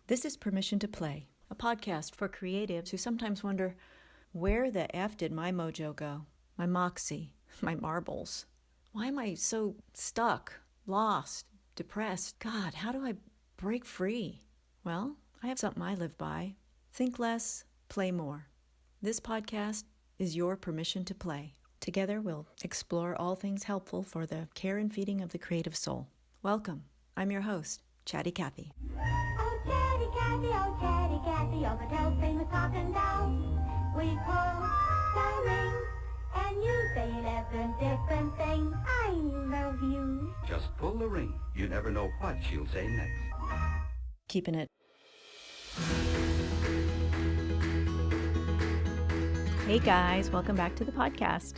This is Permission to Play, a podcast for creatives who sometimes wonder, where the F did my mojo go? My moxie, my marbles. Why am I so stuck, lost, depressed? God, how do I break free? Well, I have something I live by. Think less, play more. This podcast is your permission to play. Together we'll explore all things helpful for the care and feeding of the creative soul. Welcome. I'm your host, Chatty Cathy. Oh, Chatty Cathy, all the tailspin was talking down. We pull the ring, and you say 11 different things. I love you. Just pull the ring. You never know what she'll say next. Keeping it. Hey guys, welcome back to the podcast.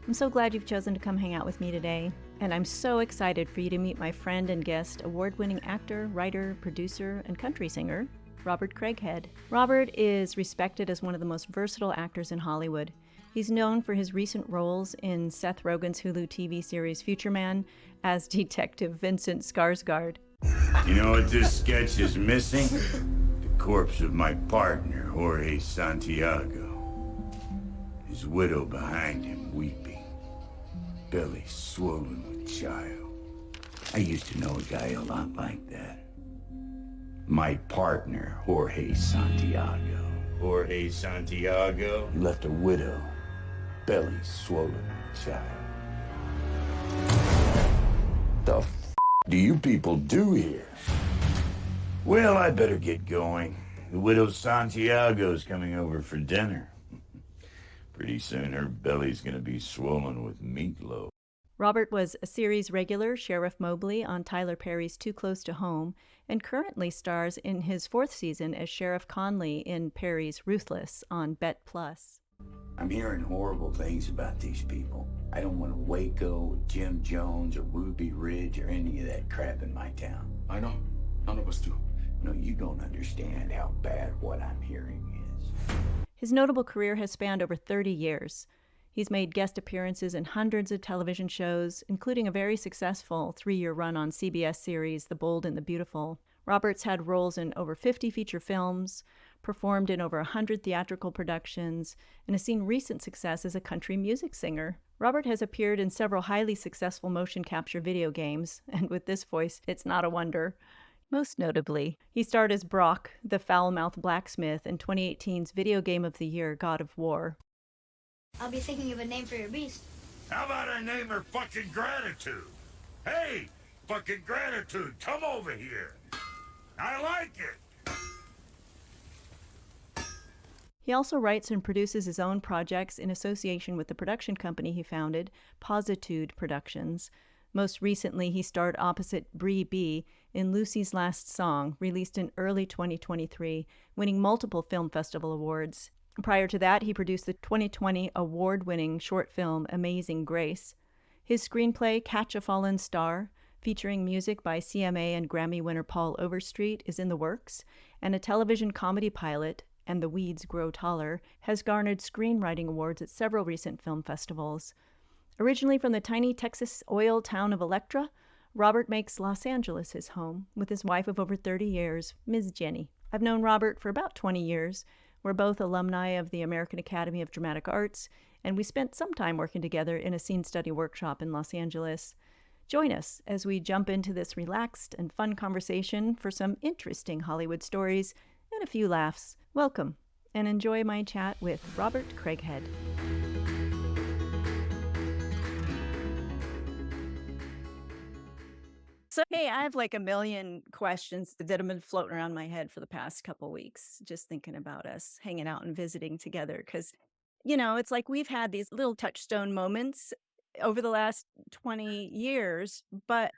I'm so glad you've chosen to come hang out with me today, and I'm so excited for you to meet my friend and guest, award-winning actor, writer, producer, and country singer, Robert Craighead. Robert is respected as one of the most versatile actors in Hollywood. He's known for his recent roles in Seth Rogen's Hulu TV series Future Man as Detective Vincent Skarsgaard. You know what this sketch is missing? The corpse of my partner, Jorge Santiago. His widow behind him, weeping. Belly swollen with child. I used to know a guy a lot like that. My partner, Jorge Santiago. Jorge Santiago left a widow, belly swollen with child. The f*** do you people do here? Well, I better get going. The widow Santiago's coming over for dinner. Pretty soon her belly's gonna be swollen with meatloaf. Robert was a series regular, Sheriff Mobley, on Tyler Perry's Too Close to Home, and currently stars in his fourth season as Sheriff Conley in Perry's Ruthless on Bet+. I'm hearing horrible things about these people. I don't want Waco, Jim Jones, or Ruby Ridge, or any of that crap in my town. I know. None of us do. No, you don't understand how bad what I'm hearing is. His notable career has spanned over 30 years. He's made guest appearances in hundreds of television shows, including a very successful 3-year run on CBS series The Bold and the Beautiful. Robert's had roles in over 50 feature films, performed in over 100 theatrical productions, and has seen recent success as a country music singer. Robert has appeared in several highly successful motion capture video games, and with this voice, it's not a wonder. Most notably, he starred as Brok, the foul-mouthed blacksmith, in 2018's Video Game of the Year, God of War. I'll be thinking of a name for your beast. How about I name her fucking Gratitude? Hey, fucking Gratitude, come over here. I like it. He also writes and produces his own projects in association with the production company he founded, Positude Productions. Most recently, he starred opposite Bree B in Lucy's Last Song, released in early 2023, winning multiple film festival awards. Prior to that, he produced the 2020 award-winning short film Amazing Grace. His screenplay, Catch a Fallen Star, featuring music by CMA and Grammy winner Paul Overstreet, is in the works, and a television comedy pilot, And the Weeds Grow Taller, has garnered screenwriting awards at several recent film festivals. Originally from the tiny Texas oil town of Electra, Robert makes Los Angeles his home, with his wife of over 30 years, Ms. Jenny. I've known Robert for about 20 years. We're both alumni of the American Academy of Dramatic Arts, and we spent some time working together in a scene study workshop in Los Angeles. Join us as we jump into this relaxed and fun conversation for some interesting Hollywood stories and a few laughs. Welcome, and enjoy my chat with Robert Craighead. So, hey, I have like a million questions that have been floating around my head for the past couple weeks, just thinking about us hanging out and visiting together. Because, it's like we've had these little touchstone moments over the last 20 years, but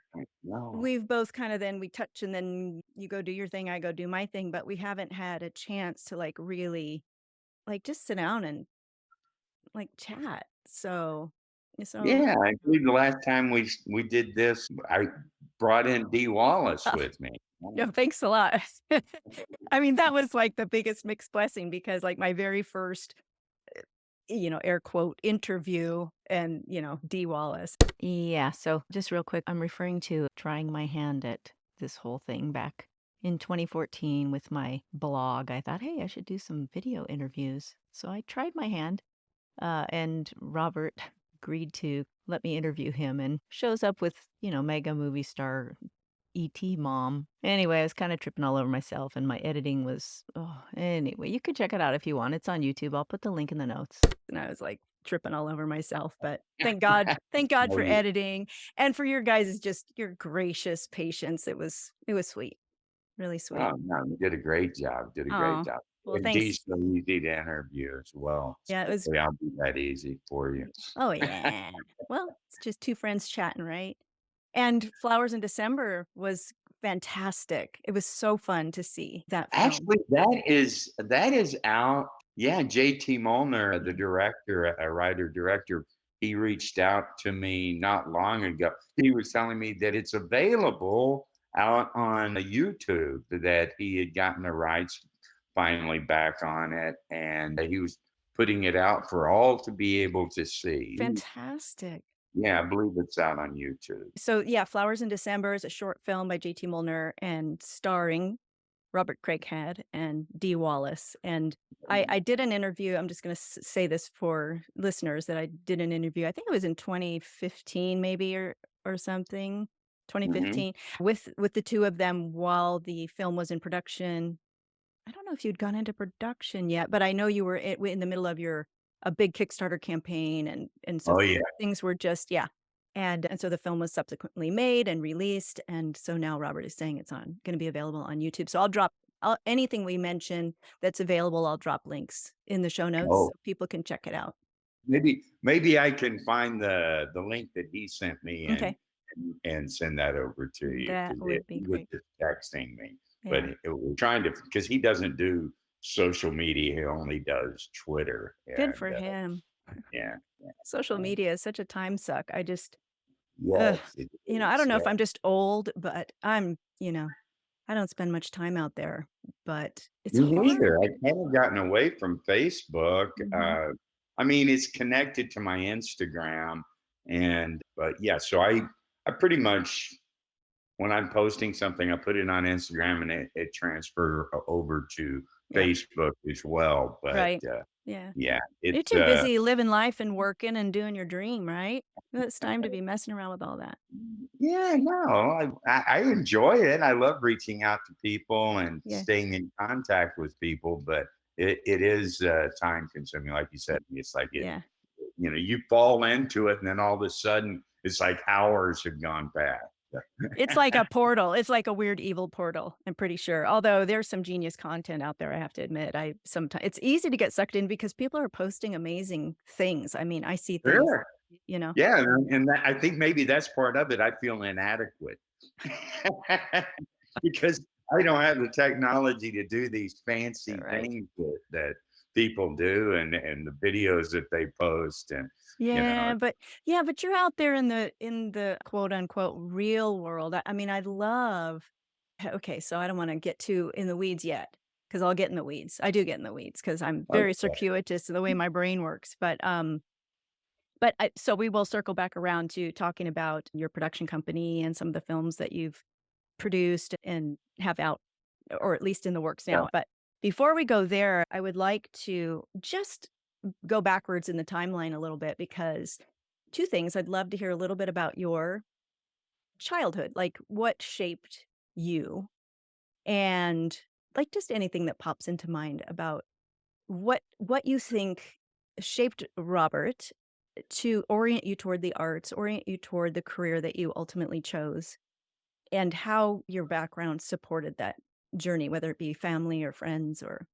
we've both kind of we touch and then you go do your thing, I go do my thing, but we haven't had a chance to like really like just sit down and like chat. So Yeah, I believe the last time we did this, I brought in Dee Wallace with me. Yeah, thanks a lot. I mean, that was like the biggest mixed blessing because like my very first, air quote interview and, Dee Wallace. Yeah. So just real quick, I'm referring to trying my hand at this whole thing back in 2014 with my blog. I thought, hey, I should do some video interviews. So I tried my hand, and Robert agreed to let me interview him and shows up with, mega movie star ET mom. Anyway, I was kind of tripping all over myself and my editing was, anyway, you could check it out if you want. It's on YouTube. I'll put the link in the notes. And I was like tripping all over myself, but thank God Oh, for yeah. editing and for your guys' just your gracious patience. It was sweet. Really sweet. Oh, no, you did a great job. Did a great Oh, job. well, And thanks. Dee's so easy to interview as well. So Yeah, it was. hopefully I'll be that easy for you. Oh, yeah. Well, it's just two friends chatting, right? And Flowers in December was fantastic. It was so fun to see that film. Actually, that is out. Yeah, JT Molnar, the director, a writer director, he reached out to me not long ago. He was telling me that it's available out on YouTube, that he had gotten the rights finally back on it, and he was putting it out for all to be able to see. Fantastic. Yeah, I believe it's out on YouTube. So, yeah, Flowers in December is a short film by JT Molnar and starring Robert Craighead and Dee Wallace. And I did an interview. I'm just going to say this for listeners that I did an interview. I think it was in 2015, maybe or something. Hmm. 2015 with the two of them while the film was in production. I don't know if you'd gone into production yet, but I know you were in the middle of a big Kickstarter campaign, and so Oh yeah. things were just yeah, and so the film was subsequently made and released, and so now Robert is saying it's going to be available on YouTube. So anything we mention that's available. I'll drop links in the show notes Oh, so people can check it out. maybe I can find the link that he sent me Okay, and send that over to you that because would be he was great. just texting me, but Yeah, we're trying to because he doesn't do social media. He only does Twitter, good and for him. yeah, yeah, Social yeah. media is such a time suck. I just, ugh, Yes, it I don't is. know if Yeah. I'm just old, but I don't spend much time out there, but it's Me hard. neither. I kind of gotten away from Facebook. Mhm. I mean, it's connected to my Instagram, and but yeah, so I pretty much when I'm posting something, I put it on Instagram and it transfer over to Yep. Facebook as well. But Right. Yeah. yeah, You're it's too busy living life and working and doing your dream, right? It's time to be messing around with all that. yeah, no, I enjoy it. I love reaching out to people and Yeah. staying in contact with people, but it is time consuming, like you said. It's like Yeah. you fall into it, and then all of a sudden, it's like hours have gone past. It's like a portal. It's like a weird evil portal, I'm pretty sure. Although there's some genius content out there, I have to admit. I sometimes it's easy to get sucked in because people are posting amazing things. I mean, I see things, Sure. you know. Yeah, and I think maybe that's part of it. I feel inadequate because I don't have the technology to do these fancy Right. things that people do, and the videos that they post, and you know, But you're out there in the quote unquote real world. I mean, I love okay, so I don't want to get too in the weeds yet because I'll get in the weeds. I do get in the weeds because I'm very okay, circuitous in the way my brain works. So we will circle back around to talking about your production company and some of the films that you've produced and have out, or at least in the works yeah. now. But before we go there, I would like to just go backwards in the timeline a little bit because two things. I'd love to hear a little bit about your childhood, like what shaped you, and like just anything that pops into mind about what you think shaped Robert to orient you toward the arts, orient you toward the career that you ultimately chose, and how your background supported that journey, whether it be family or friends or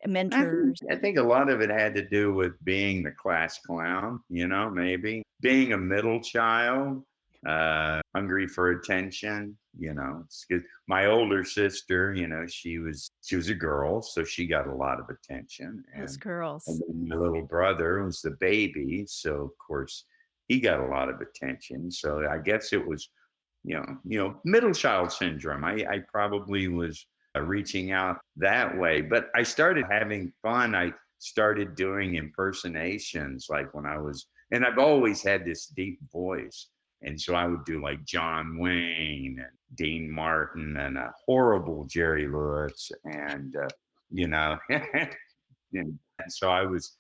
I think mentors. I think a lot of it had to do with being the class clown, maybe being a middle child, hungry for attention. It's 'cause my older sister, she was a girl, so she got a lot of attention, Those and girls. then my little brother was the baby, so of course he got a lot of attention. So I guess it was middle child syndrome. I probably was reaching out that way, but I started having fun. I started doing impersonations like when I was, and I've always had this deep voice. And so I would do like John Wayne and Dean Martin and a horrible Jerry Lewis and, you know, and so I was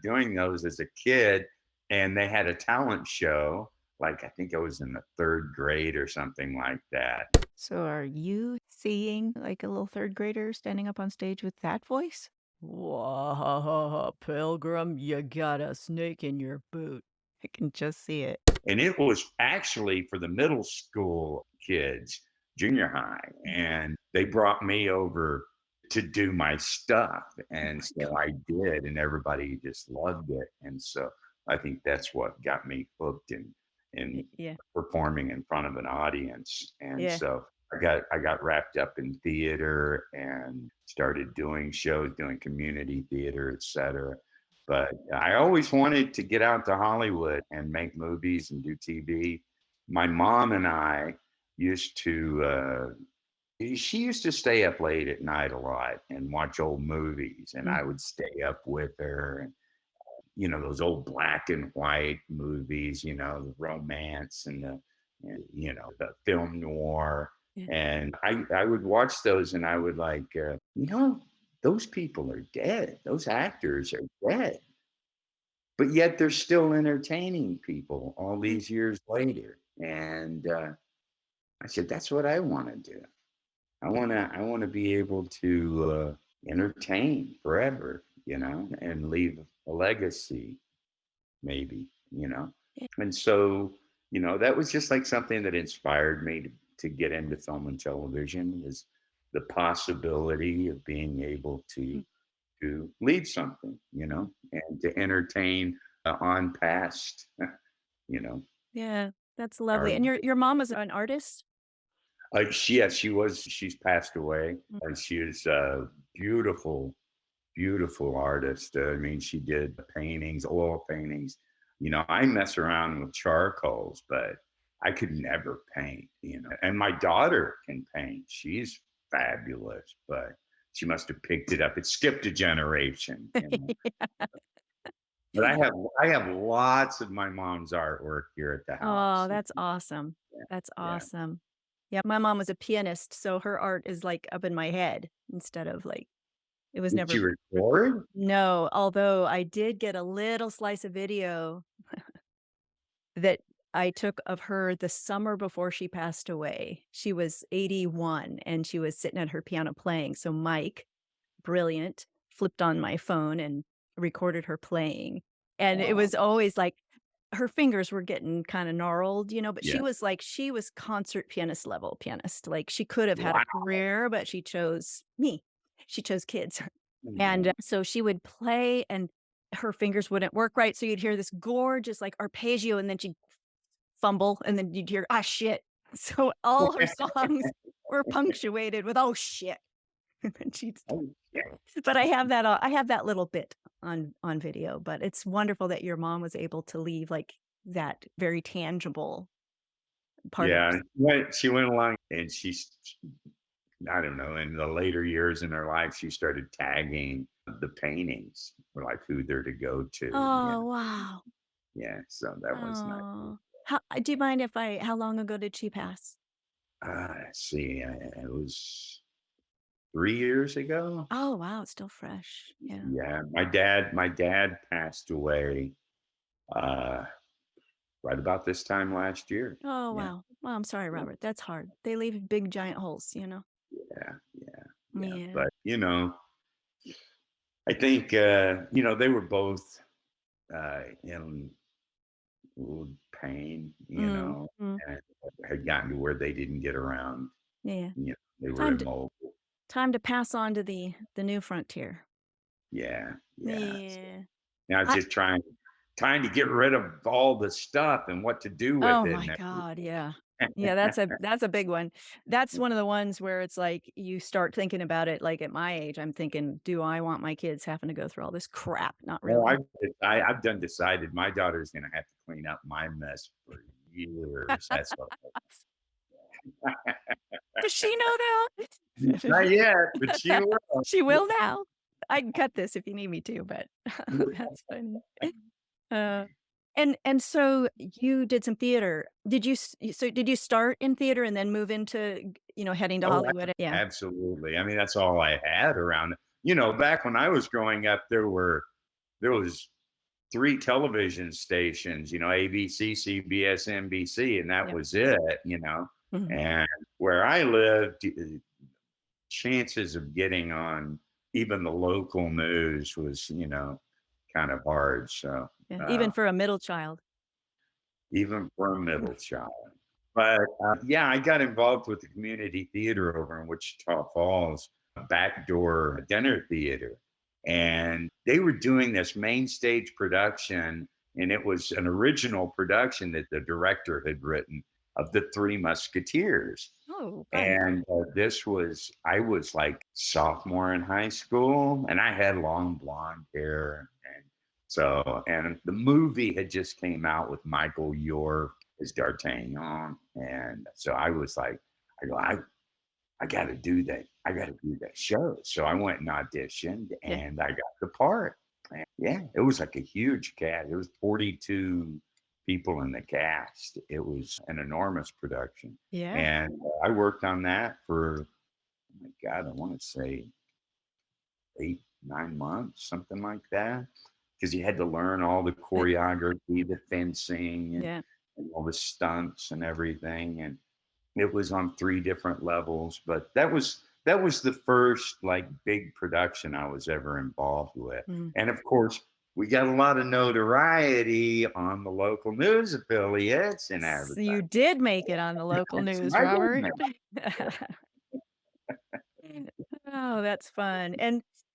doing those as a kid, and they had a talent show. Like I think I was in the third grade or something like that. So are you seeing like a little third grader standing up on stage with that voice? Whoa, Pilgrim, you got a snake in your boot. I can just see it. And it was actually for the middle school kids, junior high, and they brought me over to do my stuff. And so I did, and everybody just loved it. And so I think that's what got me hooked in Yeah. performing in front of an audience. And Yeah. so I got wrapped up in theater and started doing shows, doing community theater, et cetera. But I always wanted to get out to Hollywood and make movies and do TV. My mom and I used to, she used to stay up late at night a lot and watch old movies, and I would stay up with her. And, those old black and white movies, the romance and the film noir. Yeah. And I would watch those and I would like, those people are dead. Those actors are dead. But yet they're still entertaining people all these years later. And I said, that's what I want to do. I want to be able to entertain forever, and leave a legacy, maybe. Yeah. And so, that was just like something that inspired me to get into film and television is the possibility of being able to lead something, and to entertain on past, you know. Yeah, that's lovely. Our, And your mom is an artist? yes, she's passed away. She is a beautiful, beautiful artist. I mean, she did paintings, oil paintings. I mess around with charcoals, but I could never paint. And my daughter can paint. She's fabulous, but she must have picked it up. It skipped a generation. But I have lots of my mom's artwork here at the house. Oh, that's awesome. That's Yeah. awesome. Yeah, my mom was a pianist, so her art is like up in my head instead of like it was Did never. you record? No, although I did get a little slice of video that I took of her the summer before she passed away. She was 81 and she was sitting at her piano playing. So Mike, brilliant, flipped on my phone and recorded her playing. And it Wow. was always like her fingers were getting kind of gnarled, but Yeah. she was concert pianist level pianist. Like she could have had Wow. a career, but she chose me. She chose kids. And so she would play and her fingers wouldn't work right. So you'd hear this gorgeous like arpeggio and then she'd fumble and then you'd hear, ah, shit. So all her songs were punctuated with, oh, shit. And then she'd stop. Oh, yeah. But I have that little bit on video, but it's wonderful that your mom was able to leave like that very tangible part of Yeah, her. she went along and I don't know, in the later years in her life, she started tagging the paintings for like who they're to go to. Oh, wow. Yeah, so that was nice. Oh. Do you mind how long ago did she pass? Let's see, it was 3 years ago. Oh, wow, it's still fresh. Yeah. Yeah, my dad passed away right about this time last year. Oh, Yeah, wow. Well, I'm sorry, yeah, Robert. That's hard. They leave big giant holes. yeah, yeah. Yeah. But I think they were both in pain, Mm. and had gotten to where they didn't get around. Yeah. They were Time to immobile. time to pass on to the new frontier. Yeah, yeah. So Yeah. now it's I just trying to get rid of all the stuff and what to do with Oh it my and God, yeah. Yeah, everything. that's a big one. That's one of the ones where it's like you start thinking about it, like at my age, I'm thinking, do I want my kids having to go through all this crap? Not Well, really. I've done decided my daughter's gonna have to clean up my mess for years. That's what Does she know that? not yet, but she will. She will now. I can cut this if you need me to, but that's funny. Uh, And so you did some theater. Did you start in theater and then move into, heading to Oh, Hollywood? Yeah. absolutely. I mean, that's all I had around. Back when I was growing up, there was three television stations, ABC, CBS, NBC, and that Yeah. was it. Mhm. And where I lived, chances of getting on even the local news was, kind of hard. So, Yeah. uh, Even for a middle child. even for a middle child. But yeah, I got involved with the community theater over in Wichita Falls, a backdoor dinner theater. And they were doing this main stage production, and it was an original production that the director had written of the Three Musketeers. Oh, fun. And I was like sophomore in high school, and I had long blonde hair. And the movie had just came out with Michael York as D'Artagnan. And so I was like, I got to do that. I got to do that show. So I went and auditioned Yeah. and I got the part. And yeah, it was like a huge cast. It was 42 people in the cast. It was an enormous production. Yeah. And I worked on that for, oh my God, I want to say 8, 9 months, something like that. Because you had to learn all the Uh, choreography, the fencing, Yeah. and all the stunts and everything. And it was on three different levels, but that was the first like big production I was ever involved with. Mhm. And of course, we got a lot of notoriety on the local news affiliates and So advertising. you did make it on the local That's news, my Robert. goodness. Oh, that's fun.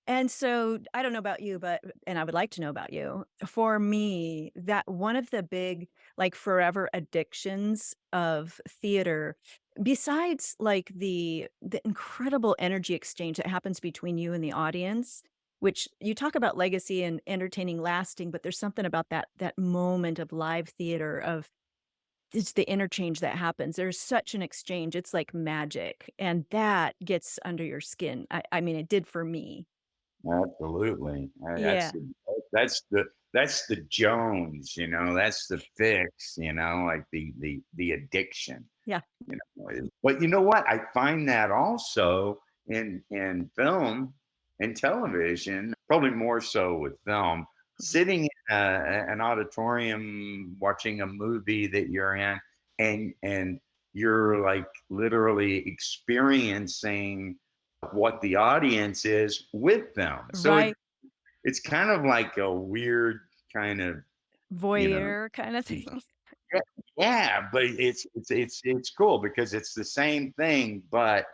And so I don't know about you, but and I would like to know about you. For me, that one of the big like forever addictions of theater, besides like the incredible energy exchange that happens between you and the audience, which you talk about legacy and entertaining lasting, but there's something about that moment of live theater of it's the interchange that happens. There's such an exchange. It's like magic, and that gets under your skin. I mean, it did for me. Absolutely. Yeah. That's the that's the Jones, that's the fix, like the addiction. Yeah. But you know what? I find that also in film and television, probably more so with film. Mhm. Sitting in an auditorium watching a movie that you're in, and you're like literally experiencing what the audience is with them. So Right. it's kind of like a weird kind of, you know, Voyeur kinda thing. yeah, yeah, but it's cool because it's the same thing, but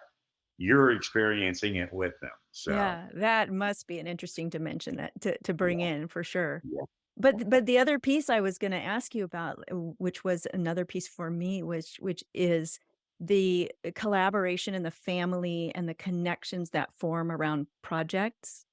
you're experiencing it with them. So Yeah, that must be an interesting dimension that to bring yeah, in for sure. yeah. But the other piece I was gonna ask you about, which was another piece for me, which is the collaboration and the family and the connections that form around projects.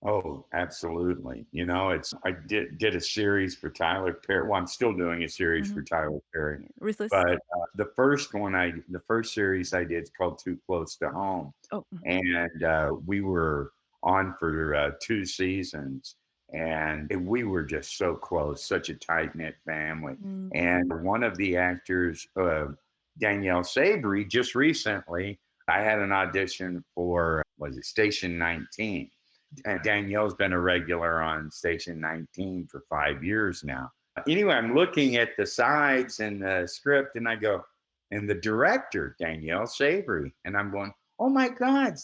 Oh, absolutely. It's I did a series for Tyler Perry. Well, I'm still doing a series for Mhm. Tyler Perry, Ruthless? but the first series I did is called Too Close to Home, Oh, mhm. and we were on for 2 seasons, and we were just so close, such a tight knit family. Mm. And one of the actors, Danielle Sabry, just recently, I had an audition for was it Station 19, and Danielle's been a regular on Station 19 for 5 years now. Anyway, I'm looking at the sides and the script, and I go, and the director, Danielle Sabry, and I'm going, oh my God.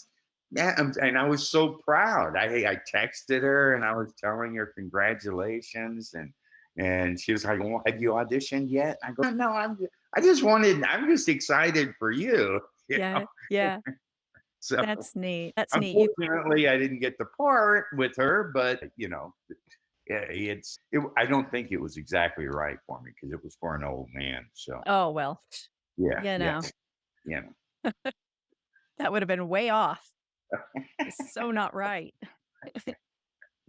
Yeah, and I was so proud. I texted her and I was telling her congratulations, and she was like, well, have you auditioned yet? I go, no, I'm just excited for you. you know. Yeah, yeah. So That's neat. That's neat. You unfortunately, I didn't get the part with her, but yeah, I don't think it was exactly right for me because it was for an old man. So oh, well, yeah, you yeah, know, yeah. that would have been way off. It's so not right.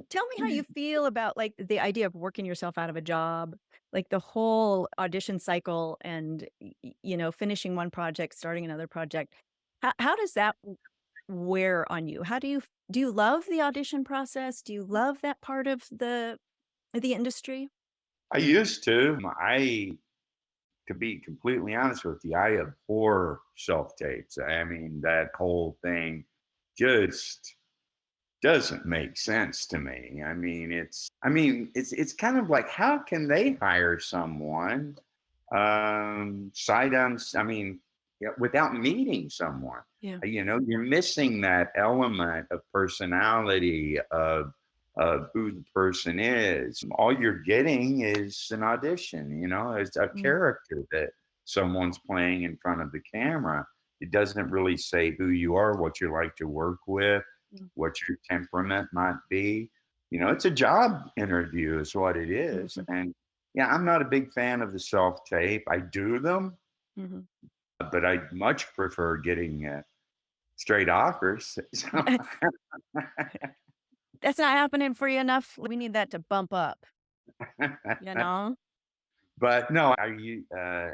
Tell me how you feel about, like, the idea of working yourself out of a job, like, the whole audition cycle and, finishing one project, starting another project. How does that wear on you? How do you love the audition process? Do you love that part of the the industry? I used to. To be completely honest with you, I abhor self tapes. I mean, that whole thing just doesn't make sense to me. I mean, it's kind of like, how can they hire someone sight I mean, yeah, without meeting someone? Yeah. You're missing that element of personality of who the person is. All you're getting is an audition. It's a Mm, character that someone's playing in front of the camera. It doesn't really say who you are, what you like to work with, mm, what your temperament might be. It's a job interview, is what it is. mhm, And yeah, I'm not a big fan of the self tape. I do them, mhm. but I much prefer getting straight offers. So, That's not happening for you enough. We need that to bump up, you know? but no, I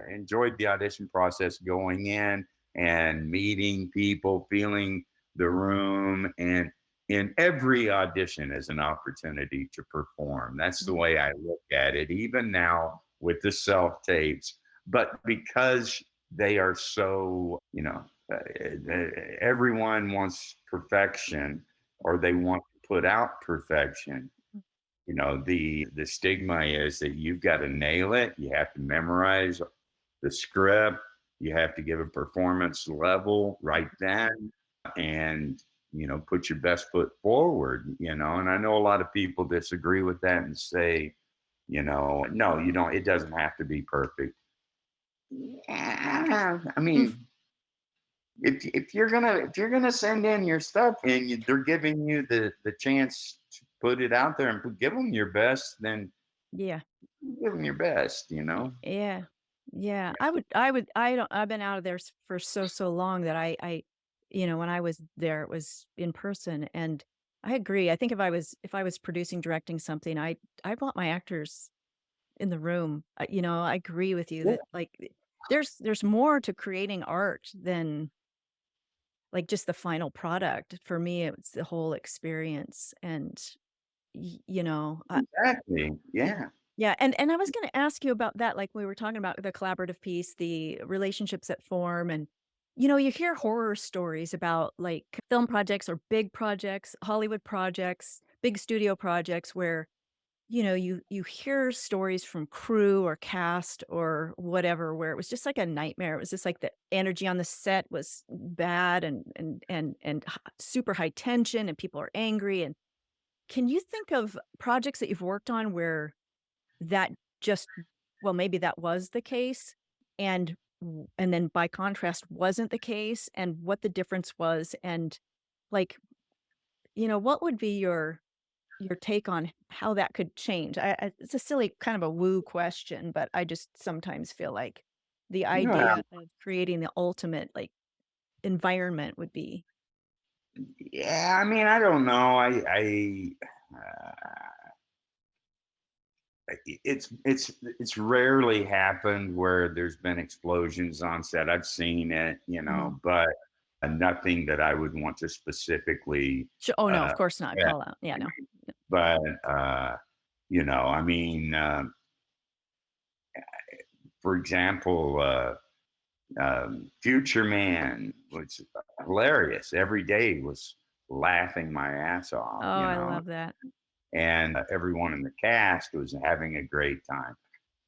enjoyed the audition process, going in and meeting people, feeling the room, and in every audition is an opportunity to perform. That's the Mhm, way I look at it, even now with the self tapes. But because they are so, everyone wants perfection, or they want to put out perfection. The stigma is that you've got to nail it. You have to memorize the script. You have to give a performance level right then, and put your best foot forward. And I know a lot of people disagree with that and say, no, you don't. It doesn't have to be perfect. Yeah, I mm. mean, if you're gonna send in your stuff and they're giving you the chance to put it out there and give them your best, then Yeah. give them your best. Yeah. Yeah. I've been out of there for so long that when I was there, it was in person. And I agree. I think if I was producing, directing something, I want my actors in the room. I agree with you Yeah, that like there's more to creating art than like just the final product. For me, it's the whole experience. And exactly. Yeah. yeah, and I was gonna ask you about that, like, we were talking about the collaborative piece, the relationships that form, and, you hear horror stories about, like, film projects or big projects, Hollywood projects, big studio projects where, you hear stories from crew or cast or whatever, where it was just like a nightmare. It was just like the energy on the set was bad and super high tension, and people are angry, and can you think of projects that you've worked on where that just well, maybe that was the case, and then by contrast wasn't the case, and what the difference was, and, like, what would be your take on how that could change? It's a silly kind of a woo question, but I just sometimes feel like the Yeah. idea of creating the ultimate, like, environment would be Yeah. I mean, I don't know. It's rarely happened where there's been explosions on set. I've seen it, Mhm. but nothing that I would want to specifically. Oh, no, of Uh, course not, yeah, call out. Yeah, no. but I mean, for example, Future Man was hilarious. Every day was laughing my ass Oh, off, I love that. and everyone in the cast was having a great time.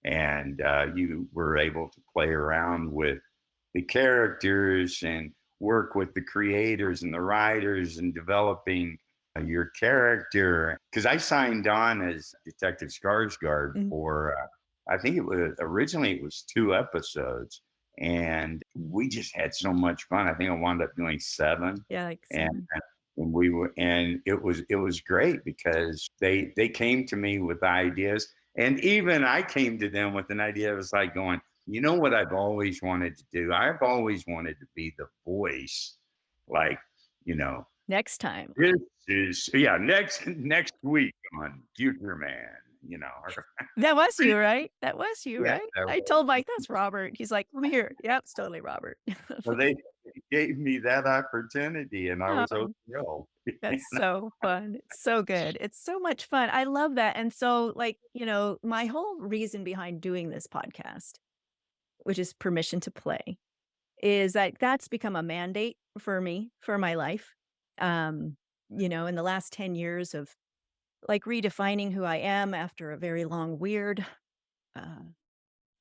And you were able to play around with the characters and work with the creators and the writers and developing your character. Because I signed on as Detective Skarsgård Mhm. for, I think it was 2 episodes, and we just had so much fun. I think I wound up doing 7, Yeah, like and 7. and it was great because they came to me with ideas, and even I came to them with an idea. It was like going, what I've always wanted to do? I've always wanted to be the voice, like, you know, Next time. this is, yeah, next week on Future Man, or, That was you, right? That was you, yeah, right? that I was, told Mike, "That's Robert." He's like, "Let me hear it." "Yep, it's totally Robert." so they, gave me that opportunity, and I was so Oh, thrilled. that's so fun. It's so good. It's so much fun. I love that. And so, like, my whole reason behind doing this podcast, which is permission to play, is that that's become a mandate for me, for my life. In the last 10 years of like redefining who I am after a very long, weird uh,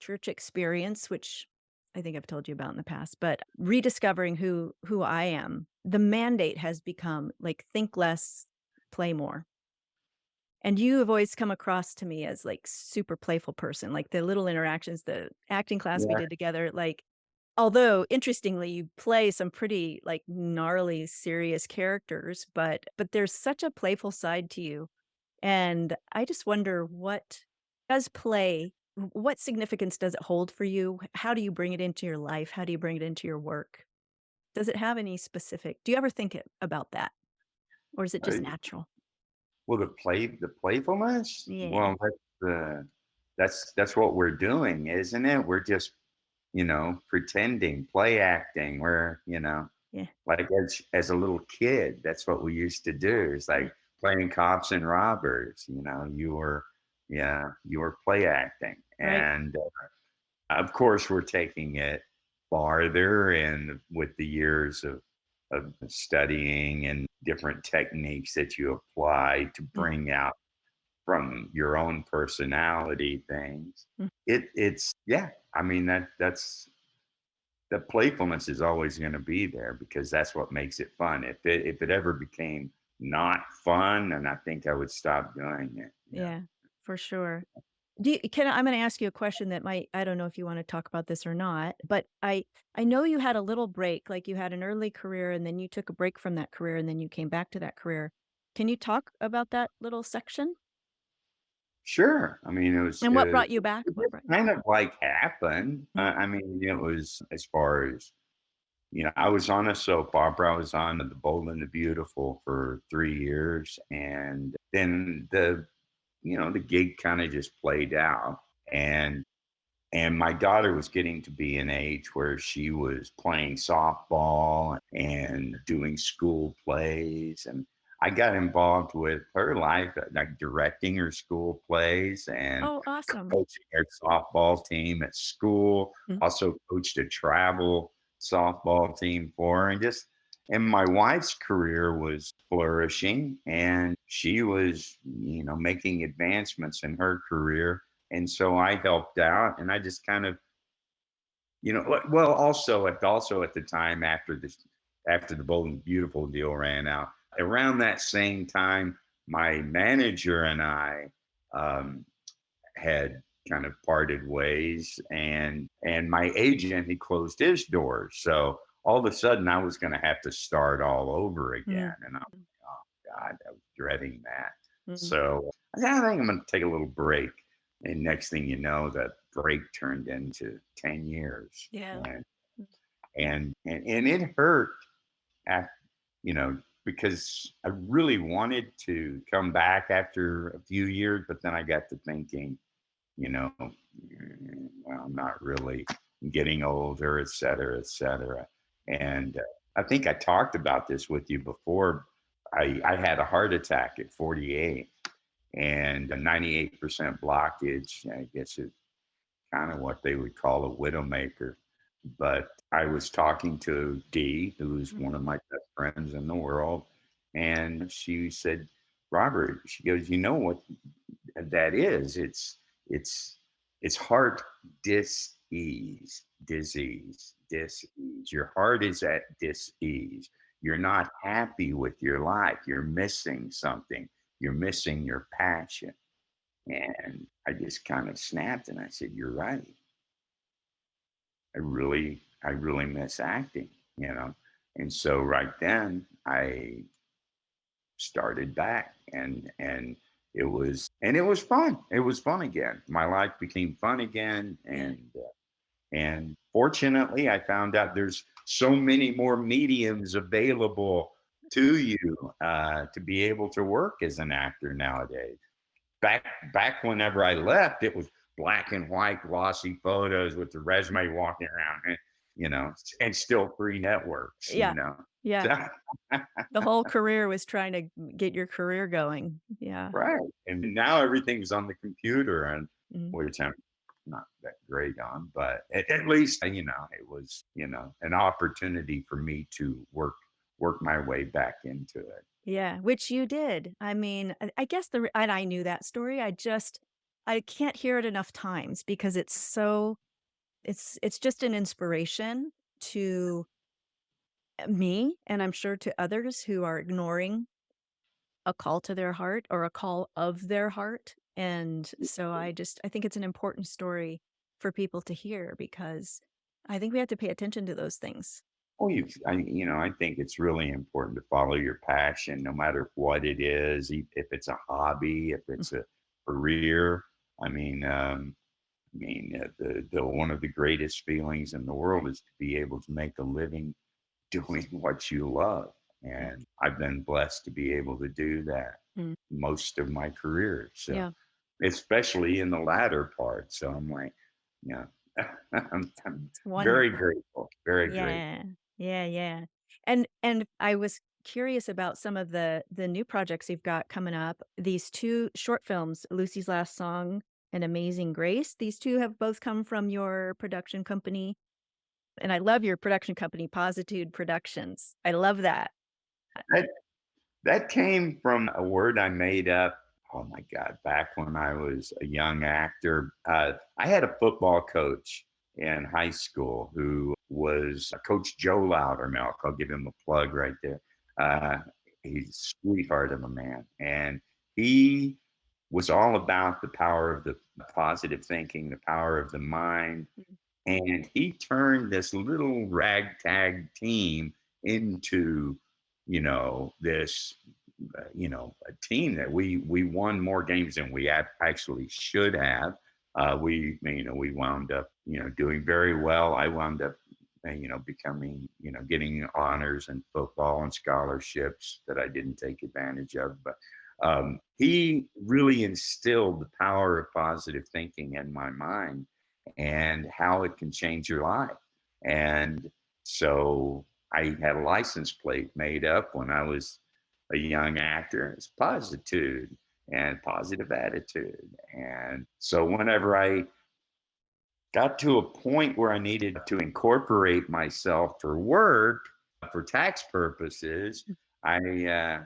church experience, which I think I've told you about in the past, but rediscovering who I am, the mandate has become like think less, play more. And you have always come across to me as like super playful person, like the little interactions, the acting class we Yeah. did together, like although interestingly you play some pretty like gnarly serious characters, but there's such a playful side to you. And I just wonder what significance does it hold for you? How do you bring it into your life? How do you bring it into your work? Does it have any specific do you ever think about that? Or is it just Uh, natural? well, the playfulness. Yeah. Well, that's what we're doing, isn't it? We're just pretending, play acting. We're Yeah. like as a little kid, that's what we used to do. It's Yeah. like playing cops and robbers. You were play acting, Right. and of course, we're taking it farther, and with the years of studying and different techniques that you apply to Mm, bring out from your own personality things. mm. It's yeah. I mean that's the playfulness is always going to be there because that's what makes it fun. If it ever became not fun, then I think I would stop doing it. Yeah, for sure. I'm gonna ask you a question that might I don't know if you wanna talk about this or not, but I know you had a little break, like you had an early career and then you took a break from that career and then you came back to that career. Can you talk about that little section? Sure. I mean, it was And what it, brought you back? it What just brought you kind of like happened. Mm. I mean, it was as far as I was on a soap opera. I was on The Bold and the Beautiful for 3 years, and then the gig kind of just played out, and my daughter was getting to be an age where she was playing softball and doing school plays. And I got involved with her life, like directing her school plays and Oh, awesome. coaching her softball team at school. Mm. Also coached a travel softball team for her. And my wife's career was flourishing, and she was, making advancements in her career, and so I helped out, and I just kind of, well, also at the time after the Bold and Beautiful deal ran out, around that same time, my manager and I um, had kind of parted ways, and my agent, he closed his doors, so all of a sudden I was going to have to start all over Mm. again, and I'm God, I was dreading that. Mm. So I said, I think I'm going to take a little break. And next thing you know, that break turned into 10 years. Yeah. And it hurt, at, you know, because I really wanted to come back after a few years, but then I got to thinking, well, not really, getting older, et cetera, et cetera. And I think I talked about this with you before. I had a heart attack at 48 and a 98% blockage. I guess it's kind of what they would call a widowmaker. But I was talking to Dee, who's Mm. one of my best friends in the world, and she said, Robert, she goes, you know what that is? It's heart disease. Your heart is at dis-ease. You're not happy with your life. You're missing something. You're missing your passion. And I just kind of snapped and I said, you're right. I really miss acting. And so right then I started back, and it was fun. It was fun again. My life became fun again, Yeah. and fortunately I found out there's so many more mediums available to you to be able to work as an actor nowadays. Back whenever I left, it was black and white glossy photos with the resume walking around. and still 3 networks, Yeah. Yeah. So The whole career was trying to get your career going. Yeah. right, and now everything's on the computer, and Mhm. which I'm not that great on, but at least, it was, an opportunity for me to work my way back into it. Yeah, which you did. I mean, I guess and I knew that story. I can't hear it enough times because it's just an inspiration to me, and I'm sure to others who are ignoring a call to their heart or a call of their heart. And so I think it's an important story for people to hear because I think we have to pay attention to those things. Oh, I think it's really important to follow your passion, no matter what it is, if it's a hobby, if Mm. it's a career. I mean, the one of the greatest feelings in the world is to be able to make a living doing what you love, Yeah. and I've been blessed to be able to do that Mm. most of my career. So, Yeah. especially in the latter part. So I'm like, yeah, I'm It's very wonderful. grateful, very grateful. Yeah. Yeah, yeah. And I was curious about some of the new projects you've got coming up. These 2 short films, Lucy's Last Song and Amazing Grace. These 2 have both come from your production company, and I love your production company, Positude Productions. I love that. That that came from a word I made up. Oh my God! Back when I was a young actor, I had a football coach in high school who was Coach Joe Loudermilk. I'll give him a plug right there. Uh, he's a sweetheart of a man, and he was all about the power of the positive thinking, the power of the mind, Mm. and he turned this little ragtag team into, this, a team that we won more games than we actually should have. We wound up, doing very well. I wound up, becoming, getting honors in football and scholarships that I didn't take advantage of. But he really instilled the power of positive thinking in my mind and how it can change your life. And so I had a license plate made up when I was a young actor. It's positude and positive attitude. And so whenever I got to a point where I needed to incorporate myself for work for tax purposes, I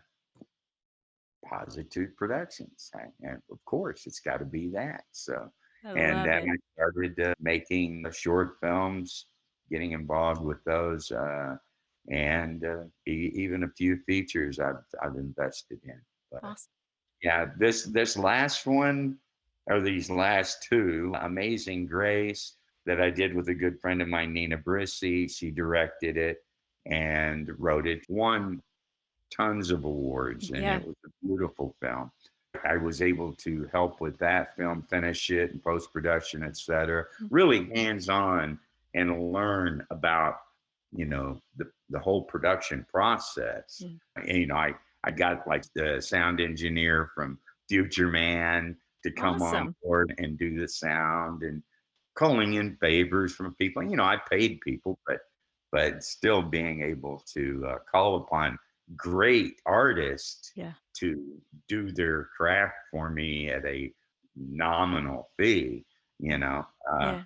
Positude Productions. And of course, it's got to be that. So, I and love then it. I started making short films, getting involved with those, and even a few features I've invested in. But Awesome. yeah, this last one, or these last 2, Amazing Grace, that I did with a good friend of mine, Nina Brissi. She directed it and wrote it. Won tons of awards, and Yeah. it was a beautiful film. I was able to help with that film, finish it, and post production, et cetera. Mm. Really hands on and learn about the whole production process. Mm. And, I got like the sound engineer from Future Man to come on Awesome. board and do the sound, and calling in favors from people. I paid people, but still being able to call upon great artists Yeah. to do their craft for me at a nominal fee, you know. Uh,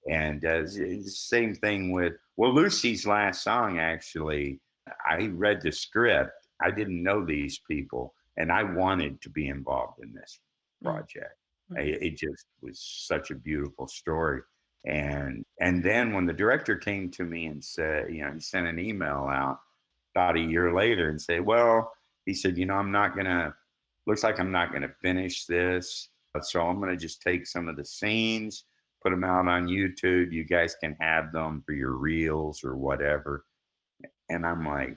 Yeah. and same thing with, well, Lucy's Last Song, actually, I read the script. I didn't know these people, and I wanted to be involved in this Mm. project. Mm. It just was such a beautiful story. And then when the director came to me and said, he sent an email out about a year later and said, well, he said, looks like I'm not gonna finish this. So I'm gonna just take some of the scenes, put them out on YouTube. You guys can have them for your reels or whatever. And I'm like,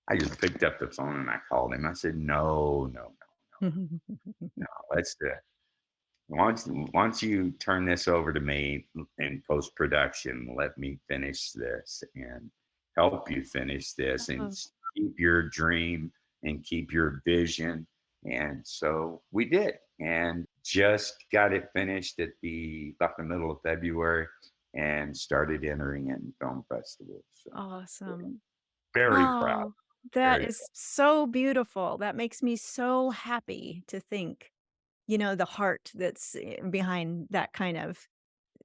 I just picked up the phone and I called him. I said, no, no, no, let's do it. Once you turn this over to me in post production, let me finish this and help you finish this and Oh, keep your dream and keep your vision. And so we did, and just got it finished at about the middle of February. and started entering in film festivals. So Awesome. very proud. Oh, that Very is so beautiful. That makes me so happy to think, the heart that's behind that kind of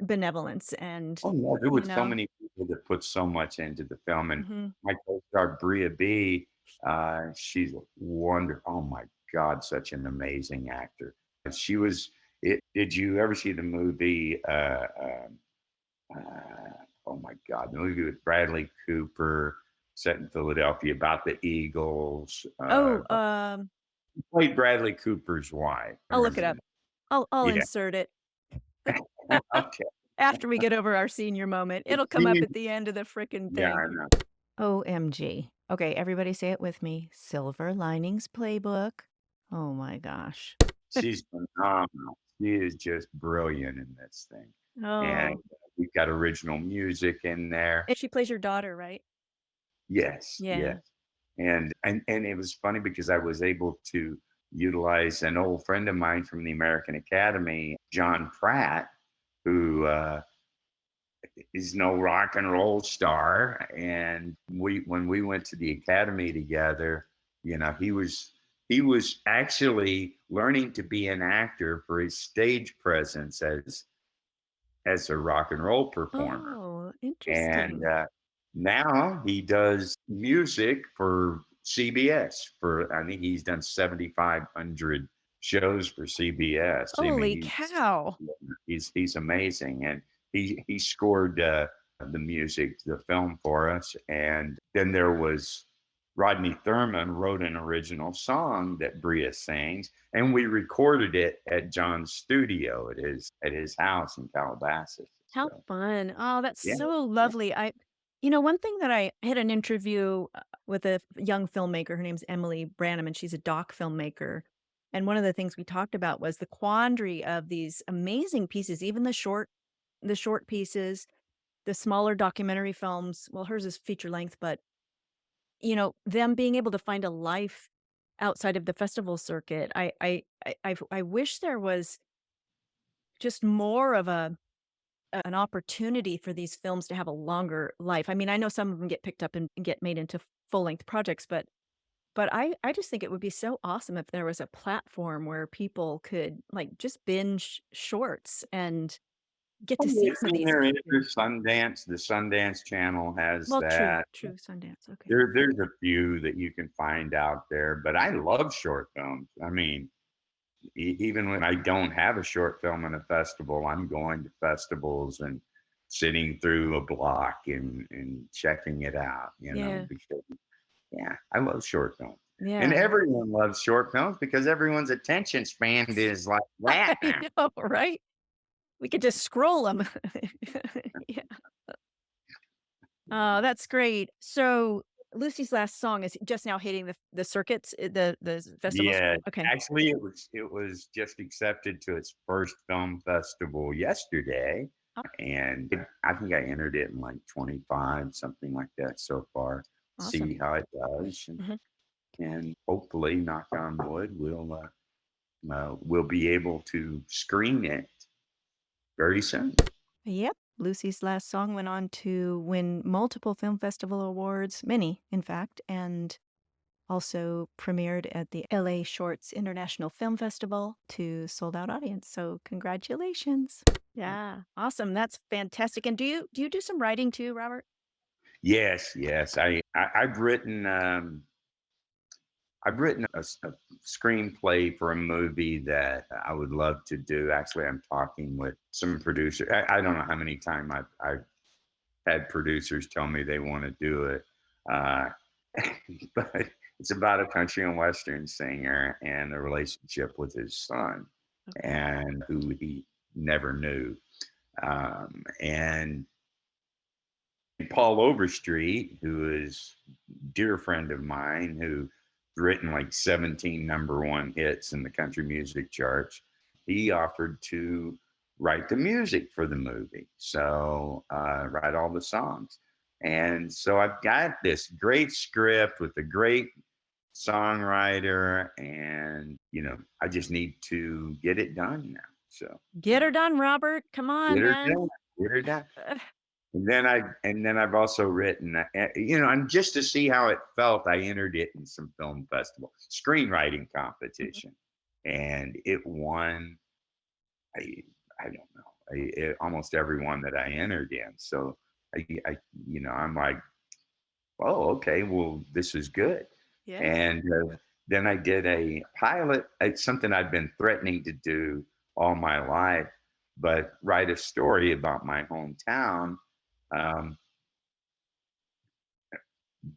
benevolence and, Oh, yeah, there you was so know. many people that put so much into the film, and Mhm. my co-star Bria B, she's a wonderful. Oh my God, such an amazing actor. She was. Did you ever see the movie? Oh my God, the movie with Bradley Cooper, set in Philadelphia, about the Eagles. Oh, Played Bradley Cooper's wife. I I'll look it remember up. the I'll Yeah. insert it. Okay. After we get over our senior moment. It'll come up She- at the end of the frickin' yeah, thing. I know. OMG. Okay, everybody say it with me. Silver Linings Playbook. Oh my gosh. She's phenomenal. She is just brilliant in this thing. And Oh, we've got original music in there. and she plays your daughter, right? Yes, Yeah. yes. And it was funny because I was able to utilize an old friend of mine from the American Academy, John Pratt, who is no rock and roll star. And when we went to the academy together, he was actually learning to be an actor for his stage presence as a rock and roll performer. Oh, And interesting. now he does music for CBS. For I think he's done 7,500 shows for CBS. I Holy mean, cow. he's amazing, and he scored the music, the film for us. And then there was Rodney Thurman wrote an original song that Bria sings, and we recorded it at John's studio at his house in Calabasas. How So fun. Oh, that's yeah, so yeah. lovely. One thing that I had an interview with a young filmmaker. Her name's Emily Branham, and she's a doc filmmaker. And one of the things we talked about was the quandary of these amazing pieces, even the short pieces, the smaller documentary films. Well, hers is feature length, but them being able to find a life outside of the festival circuit. I wish there was just more of an opportunity for these films to have a longer life. I mean, I know some of them get picked up and get made into full-length projects, but I just think it would be so awesome if there was a platform where people could, like, just binge shorts and get to see some of these There is pieces. Sundance. The Sundance Channel has Well, true, that. true, Sundance, okay. There's a few that you can find out there, but I love short films. I mean, even when I don't have a short film in a festival, I'm going to festivals and sitting through a block and checking it out, Yeah, because yeah, I love short films. And yeah. everyone loves short films because everyone's attention span is like that I now. know, right? We could just scroll them. Yeah. Oh, that's great. So, Lucy's Last Song is just now hitting the circuits, the festival Yeah, circuit? Okay. actually, it was just accepted to its first film festival yesterday, Oh, and I think I entered it in like 25, something like that so far. awesome. See how it does, and, Mhm. and hopefully, knock on wood, we'll be able to screen it very soon. Yep. Lucy's Last Song went on to win multiple film festival awards, many, in fact, and also premiered at the LA Shorts International Film Festival to sold out audience. So, congratulations. Yeah, awesome. That's fantastic. And do you do some writing too, Robert? Yes, yes, I've written a screenplay for a movie that I would love to do. Actually, I'm talking with some producer. I don't know how many times I've had producers tell me they want to do it, uh, but it's about a country and western singer and a relationship with his son, Okay. and who he never knew. And Paul Overstreet, who is a dear friend of mine, who's written like 17 number one hits in the country music charts, he offered to write the music for the movie. So, write all the songs. And so I've got this great script with a great songwriter, and, I just need to get it done now. So, Get her done, Robert. Come get on, her man. done. Hear that? And then I've also written, and just to see how it felt, I entered it in some film festival screenwriting Mhm. competition, and it won. I I don't know, almost every one that I entered in. So I'm like, oh, okay, well, this is good. Yeah. And then I did a pilot. It's something I've been threatening to do all my life, but write a story about my hometown. Um,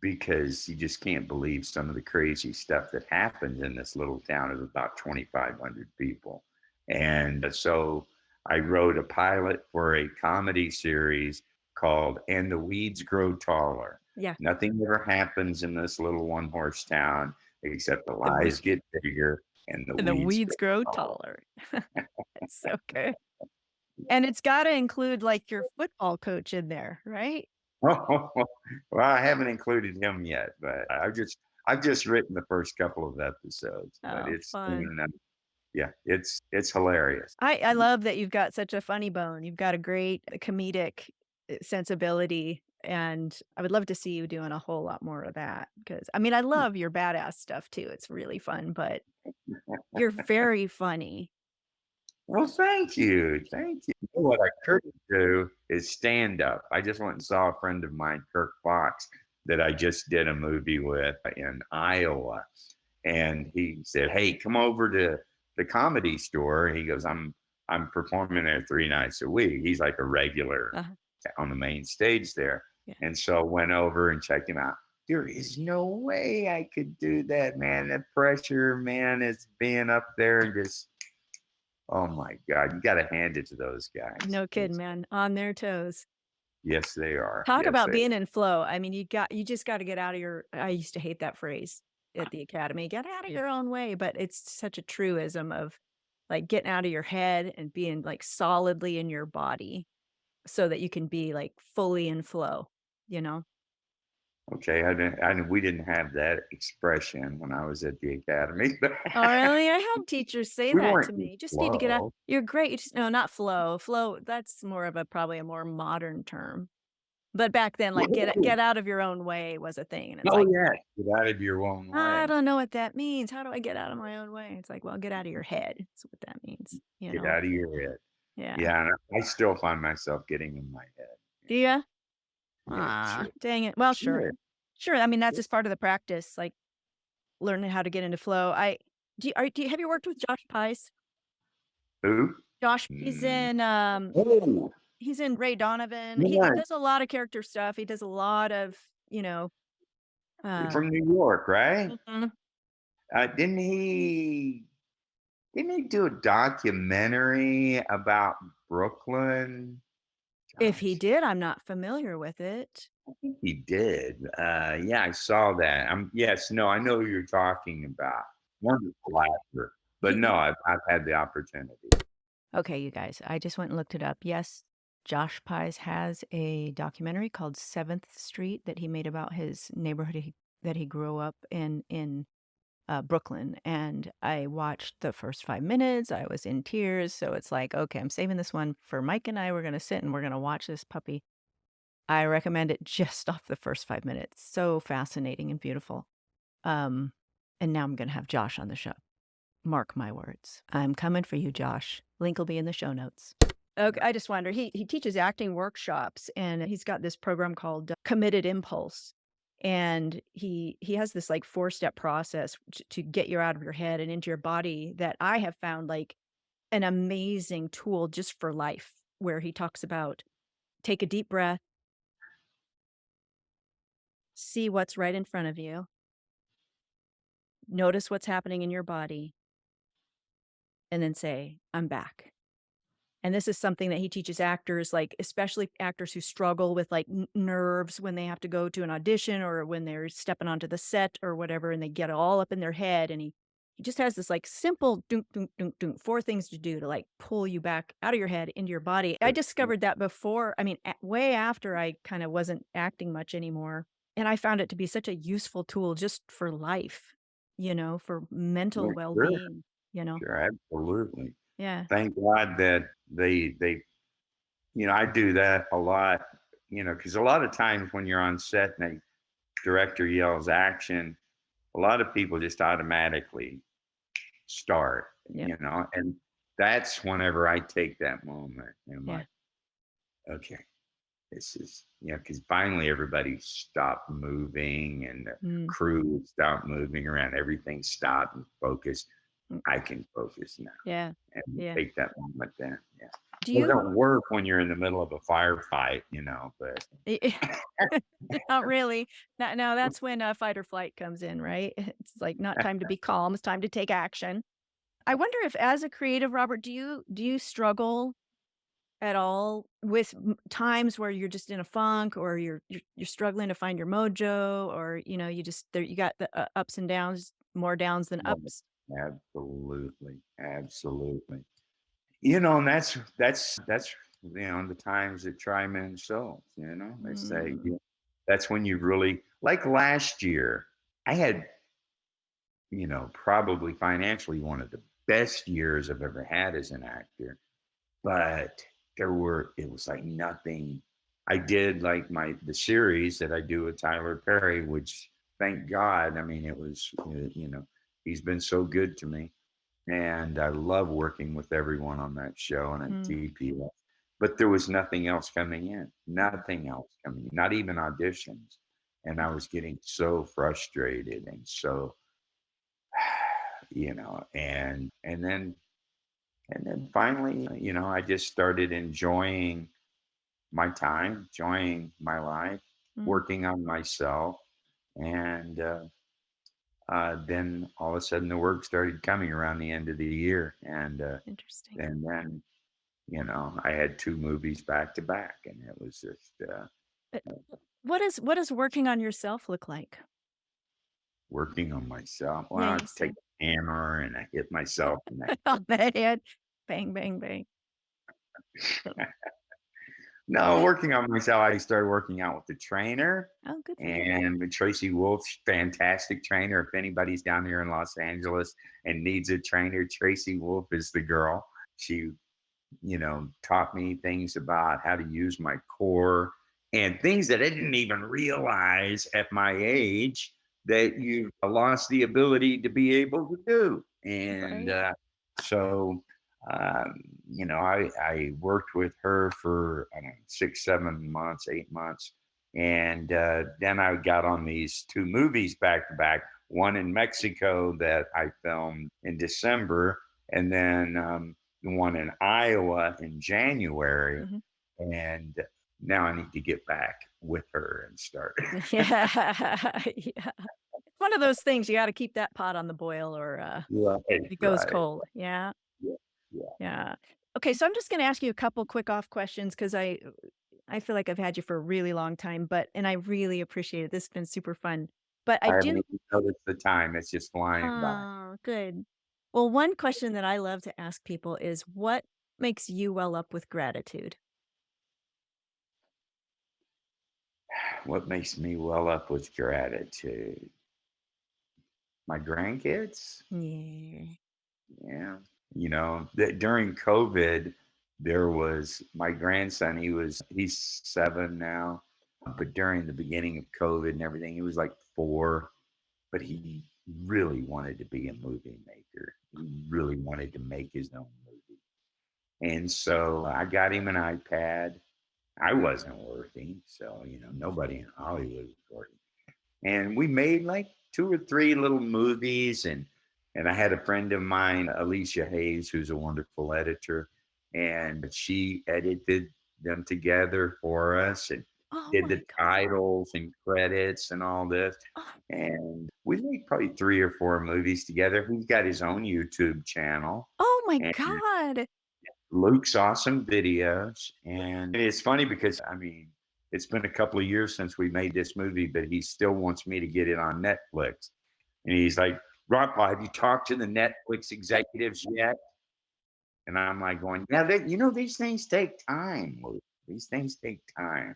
because you just can't believe some of the crazy stuff that happens in this little town of about 2,500 people. And so I wrote a pilot for a comedy series called And the Weeds Grow Taller. Yeah. Nothing ever happens in this little one horse town except the The we lies get bigger and the and the weeds weeds grow grow taller. It's so good. And it's gotta include, like, your football coach in there, right? taller. Well, I haven't included him yet, but I've just written the first couple of episodes, but Oh, fun. yeah, it's hilarious. I love that you've got such a funny bone. You've got a great comedic sensibility, and I would love to see you doing a whole lot more of that. Because I mean, I love your badass stuff too. It's really fun, but you're very funny. Well, thank you, thank you. You know what I couldn't do is stand up. I just went and saw a friend of mine, Kirk Fox, that I just did a movie with in Iowa, and he said, "Hey, come over to the Comedy Store." He goes, I'm performing there 3 nights a week. He's like a regular Uh-huh. on the main stage there. Yeah. And so went over and checked him out. There is no way I could do that, man. The pressure, man, is being up there and just, oh my God, you got to hand it to those guys. No kidding, man. On their toes. Yes, they are. Talk Yes, about they being in flow. I mean, you just got to get out of your. I used to hate that phrase at the academy. Get out of your own way, but it's such a truism of like getting out of your head and being like solidly in your body so that you can be like fully in flow, you know? Okay, we didn't have that expression when I was at the academy. Oh, really? I had teachers say We that to weren't in me. You just need to get out. flow. You're great. You just, no, not flow. Flow, that's more of a probably a more modern term. But back then, like get out of your own way was a thing. And it's Oh like, yeah, get out of your own I way. don't know what that means. How do I get out of my own way? It's like, well, get out of your head. That's what that means, you Get know? out of your head. Yeah. Yeah, and I still find myself getting in my head. Do ya? Yeah, Ah, sure, dang it. Well, sure. sure. Sure. I mean, that's just part of the practice, like learning how to get into flow. Do you have you worked with Josh Pice? Who? Josh, Mm. Oh, he's in Ray Donovan. He yeah, does a lot of character stuff. He does a lot of, you know, from um, New York, right? mhm. Uh, didn't he? Didn't he do a documentary about Brooklyn? If he Gosh, did, I'm not familiar with it. I think he did. Yeah, I saw that. Yes, no, I know who you're talking about. Wonderful actor, but no, He I've had the opportunity. Okay, you guys, I just went and looked it up. Yes, Josh Pies has a documentary called 7th Street that he made about his neighborhood that he grew up in Brooklyn. And I watched the first 5 minutes. I was in tears. So it's like, okay, I'm saving this one for Mike and I. We're going to sit and we're going to watch this puppy. I recommend it just off the first 5 minutes. So fascinating and beautiful. Um, and now I'm going to have Josh on the show. Mark my words. I'm coming for you, Josh. Link will be in the show notes. Okay, I just wonder. He teaches acting workshops, and he's got this program called Committed Impulse, and he has this like 4-step process to get you out of your head and into your body that I have found like an amazing tool just for life. Where he talks about take a deep breath, see what's right in front of you, notice what's happening in your body, and then say, "I'm back." And this is something that he teaches actors, like, especially actors who struggle with, like, nerves when they have to go to an audition or when they're stepping onto the set or whatever, and they get all up in their head, and he just has this, like, simple dunk, dunk, dunk, dunk, 4 things to do to, like, pull you back out of your head into your body. I discovered that before I mean, way after I kinda wasn't acting much anymore, and I found it to be such a useful tool just for life, for mental Yeah, sure, well-being, you know? sure, absolutely. Yeah. Thank God that they I do that a lot, because a lot of times when you're on set and a director yells action, a lot of people just automatically start, Yep. and that's whenever I take that moment and I'm Yeah. like, okay, this is, because finally everybody stopped moving and the Mm, crew stopped moving around, everything stopped and focused. mm, I can focus now yeah. and Yeah. take that moment then. Yeah. Do It you? doesn't work when you're in the middle of a firefight, but Not really. Now that's when fight or flight comes in, right? It's like not time to be calm. It's time to take action. I wonder if, as a creative, Robert, do you struggle at all with times where you're just in a funk, or you're struggling to find your mojo, or you just there you got the ups and downs, more downs than well, ups. absolutely, absolutely. And that's the times that try men souls. They say Mm, that's when you really like last year. I had probably financially one of the best years I've ever had as an actor, but it was like nothing. I did like the series that I do with Tyler Perry, which thank God. I mean, it was he's been so good to me, and I love working with everyone on that show and at mm, TPS. But there was nothing else coming in, nothing else coming in, not even auditions, and I was getting so frustrated and so and then finally, I just started enjoying my time, enjoying my life, mm. working on myself, and then all of a sudden the work started coming around the end of the year, Interesting. and then I had two movies back to back, and it was just Uh, what does working on yourself look like? working on myself. Yeah, Well, I you take said. a hammer and I hit myself in the On the head. Bang, bang, bang. So No, working on myself, I started working out with the trainer oh, good for you. and with Tracy Wolf, fantastic trainer. If anybody's down here in Los Angeles and needs a trainer, Tracy Wolf is the girl. She, taught me things about how to use my core and things that I didn't even realize at my age that you lost the ability to be able to do. And Right. so um, I worked with her for I don't know 6, 7 months, 8 months, and then I got on these two movies back to back. One in Mexico that I filmed in December, and then the one in Iowa in January. Mhm. And now I need to get back with her and start. Yeah. Yeah. It's one of those things, you gotta keep that pot on the boil, or, Right, it goes right. cold. Yeah. Yeah, yeah. Yeah. Okay, so I'm just gonna ask you a couple quick off questions, because I feel like I've had you for a really long time, and I really appreciate it. This has been super fun. But I I haven't do. even noticed the time. It's just flying by. Oh, good. Well, one question that I love to ask people is, what makes you well up with gratitude? What makes me well up with gratitude? My grandkids? Yeah. Yeah. That during COVID, there was my grandson, he's 7 now. But during the beginning of COVID and everything, he was like 4, but he really wanted to be a movie maker. He really wanted to make his own movie. And so I got him an iPad. I wasn't working, so nobody in Hollywood was working, and we made like 2 or 3 little movies. And I had a friend of mine, Alicia Hayes, who's a wonderful editor, and she edited them together for us and Oh did my the god. titles and credits and all this. Oh, And we made probably 3 or 4 movies together. He's got his own YouTube channel, oh my and god. Luke's awesome videos. And it's funny because, I mean, it's been a couple of years since we made this movie, but he still wants me to get it on Netflix. And he's like, Rock, have you talked to the Netflix executives yet? And I'm like going, yeah, these things take time, Luke. These things take time.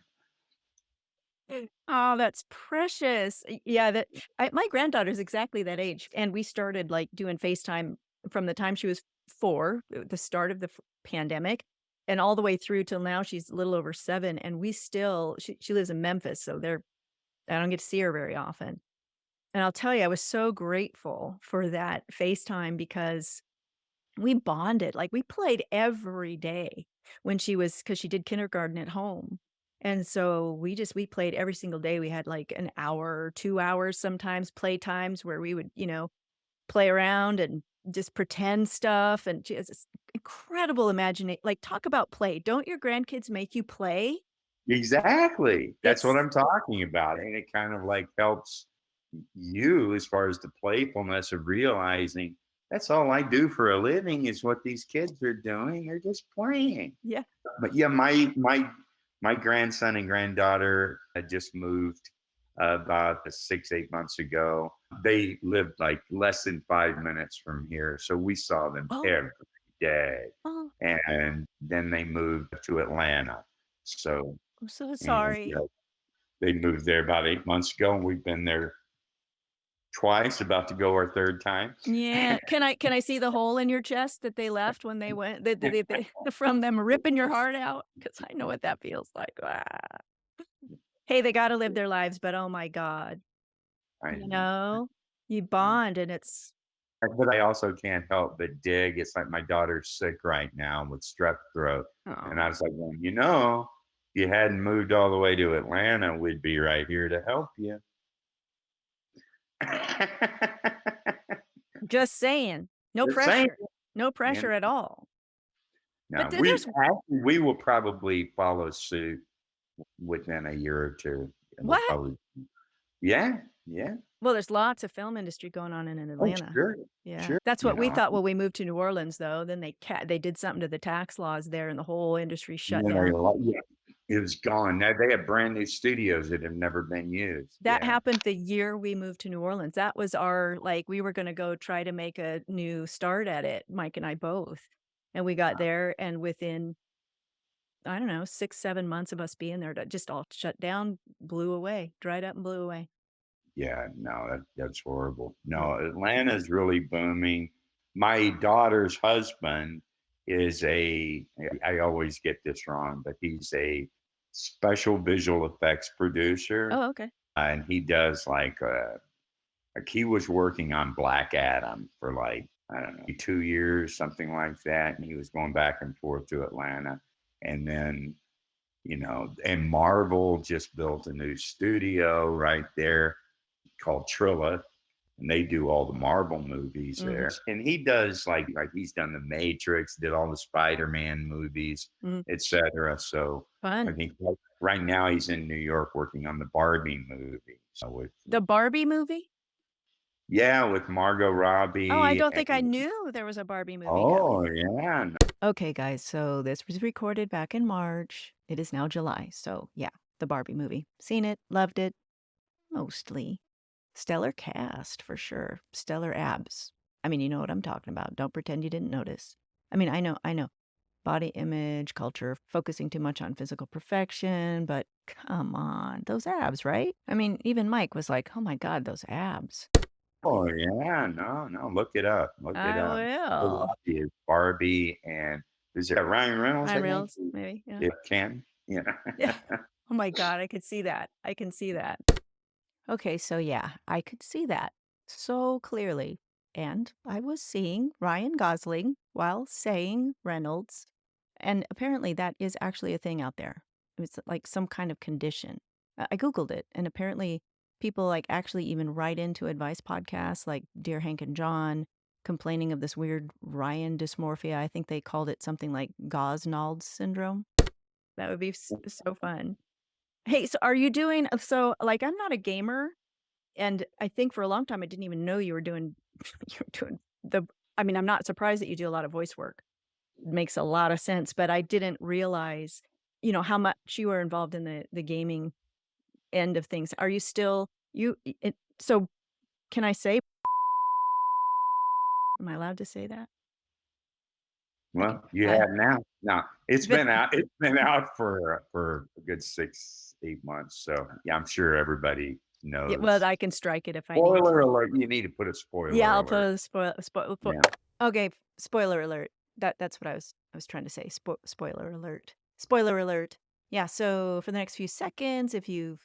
Oh, that's precious. Yeah, my granddaughter's exactly that age, and we started, like, doing FaceTime from the time she was 4, the start of the pandemic, and all the way through till now, she's a little over 7, and she lives in Memphis, so I don't get to see her very often. And I'll tell you, I was so grateful for that FaceTime because we bonded, like, we played every day when because she did kindergarten at home. And so we played every single day. We had, like, an hour, 2 hours sometimes, play times where we would, play around and just pretend stuff, and she has this incredible imagination. Like, talk about play. Don't your grandkids make you play? Exactly. That's what It's I'm talking about. And it kind of like helps you as far as the playfulness of realizing that's all I do for a living is what these kids are doing. They're just playing. yeah. But yeah, my grandson and granddaughter had just moved about 6-8 months ago. They lived like less than 5 minutes from here, so we saw them Oh, every day. oh, And then they moved to Atlanta. So I'm so and, sorry. they moved there about 8 months ago, and we've been there twice, about to go our third time. Yeah. Can I see the hole in your chest that they left when they went from them ripping your heart out? Because I know what that feels like. Ah. Hey, they gotta live their lives, but oh my god, I you know. know? You bond and it's But I also can't help but dig. It's like my daughter's sick right now with strep throat. And I oh, was like, well, if you hadn't moved all the way to Atlanta, we'd be right here to help you. just saying. No Just saying. pressure. No You pressure at all. know, But we there's actually we will probably follow suit within a year or two. And we'll what? probably, yeah, yeah. Well, there's lots of film industry going on in Oh, Atlanta. sure, Yeah. sure. That's what we thought when we moved to New Orleans, though. Then they did something to the tax laws there, and the whole industry shut down. Yeah, it was gone. Now they have brand new studios that have never been used. That Yeah. happened the year we moved to New Orleans. That was our like, we were gonna go try to make a new start at it, Mike and I both. And we got there, and within, I don't know, 6, 7 months of us being there, that just all shut down, blew away, dried up and blew away. Yeah, no, that's horrible. Yeah. No, Atlanta's really booming. My daughter's husband is I always get this wrong, but he's a special visual effects producer. Oh, okay. And he does like he was working on Black Adam for like, I don't know, 2 years, something like that. And he was going back and forth to Atlanta. And then, and Marvel just built a new studio right there called Trilla, and they do all the Marvel movies there. And he does like he's done the Matrix, did all the Spider-Man movies, Mhm. etc. So I Fun. think right now he's in New York working on the Barbie movie. So The Barbie movie? with Margot Robbie. Oh, I don't think I and knew there was a Barbie movie oh coming. yeah, Okay, guys, so this was recorded back in March. It is now July, so yeah, the Barbie movie. Seen it, loved it, mostly. Stellar cast, for sure. Stellar abs. I mean, you know what I'm talking about. Don't pretend you didn't notice. I mean, I know. Body image, culture, focusing too much on physical perfection, but come on, those abs, right? I mean, even Mike was like, oh my God, those abs. oh yeah, no, look it up, I Margot will. Robbie is Barbie, and is it Ryan Reynolds? Ryan I think Reynolds, maybe. Yeah. it can, Yeah. Oh my God, I could see that. I can see that. Okay, so yeah, I could see that so clearly. And I was seeing Ryan Gosling while saying Reynolds. And apparently that is actually a thing out there. It's like some kind of condition. I Googled it, and apparently people like actually even write into advice podcasts like Dear Hank and John complaining of this weird Ryan dysmorphia. I think they called it something like Gosnold syndrome. That would be so fun. Hey, so are you doing so like I'm not a gamer, and I think for a long time I didn't even know you were doing you were doing the I mean, I'm not surprised that you do a lot of voice work. It makes a lot of sense, but I didn't realize, how much you were involved in the gaming end of things. Are you still so can I say am I allowed to say that? Okay. Well, you have now. No, it's But been out. It's been out for a good 6-8 months. So yeah, I'm sure everybody yeah, well, knows. I can strike it if I need to. Spoiler alert! You need to put a spoiler Yeah, I'll put alert. a spoil Yeah. okay, spoiler alert. That's what I was trying to say. Spoiler alert. Spoiler alert. Yeah, so for the next few seconds, if you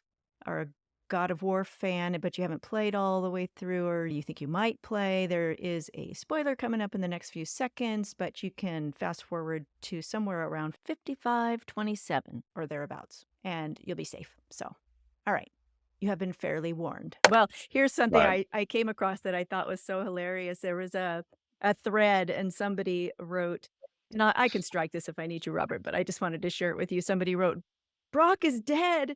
are a God of War fan, but you haven't played all the way through, or you think you might play, there is a spoiler coming up in the next few seconds, but you can fast forward to somewhere around 55:27 or thereabouts, and you'll be safe. So, all right. You have been fairly warned. Well, here's something Right. I came across that I thought was so hilarious. There was a thread, and somebody wrote, and I can strike this if I need to, Robert, but I just wanted to share it with you. Somebody wrote, "Brok is dead.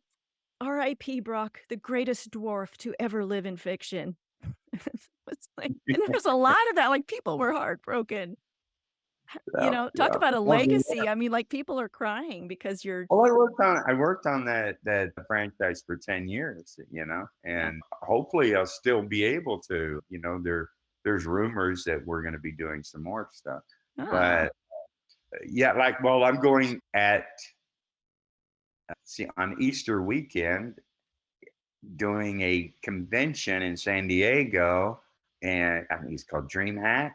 R.I.P. Brok, the greatest dwarf to ever live in fiction." It's like, and there's a lot of that. Like, people were heartbroken. Yeah, Talk yeah. about a Well, legacy. I mean, like, people are crying because you're. well, I worked on that franchise for 10 years, Yeah. and hopefully I'll still be able to. There's rumors that we're going to be doing some more stuff. Oh. But yeah, like, well, I'm going on Easter weekend doing a convention in San Diego, and I think it's called DreamHack,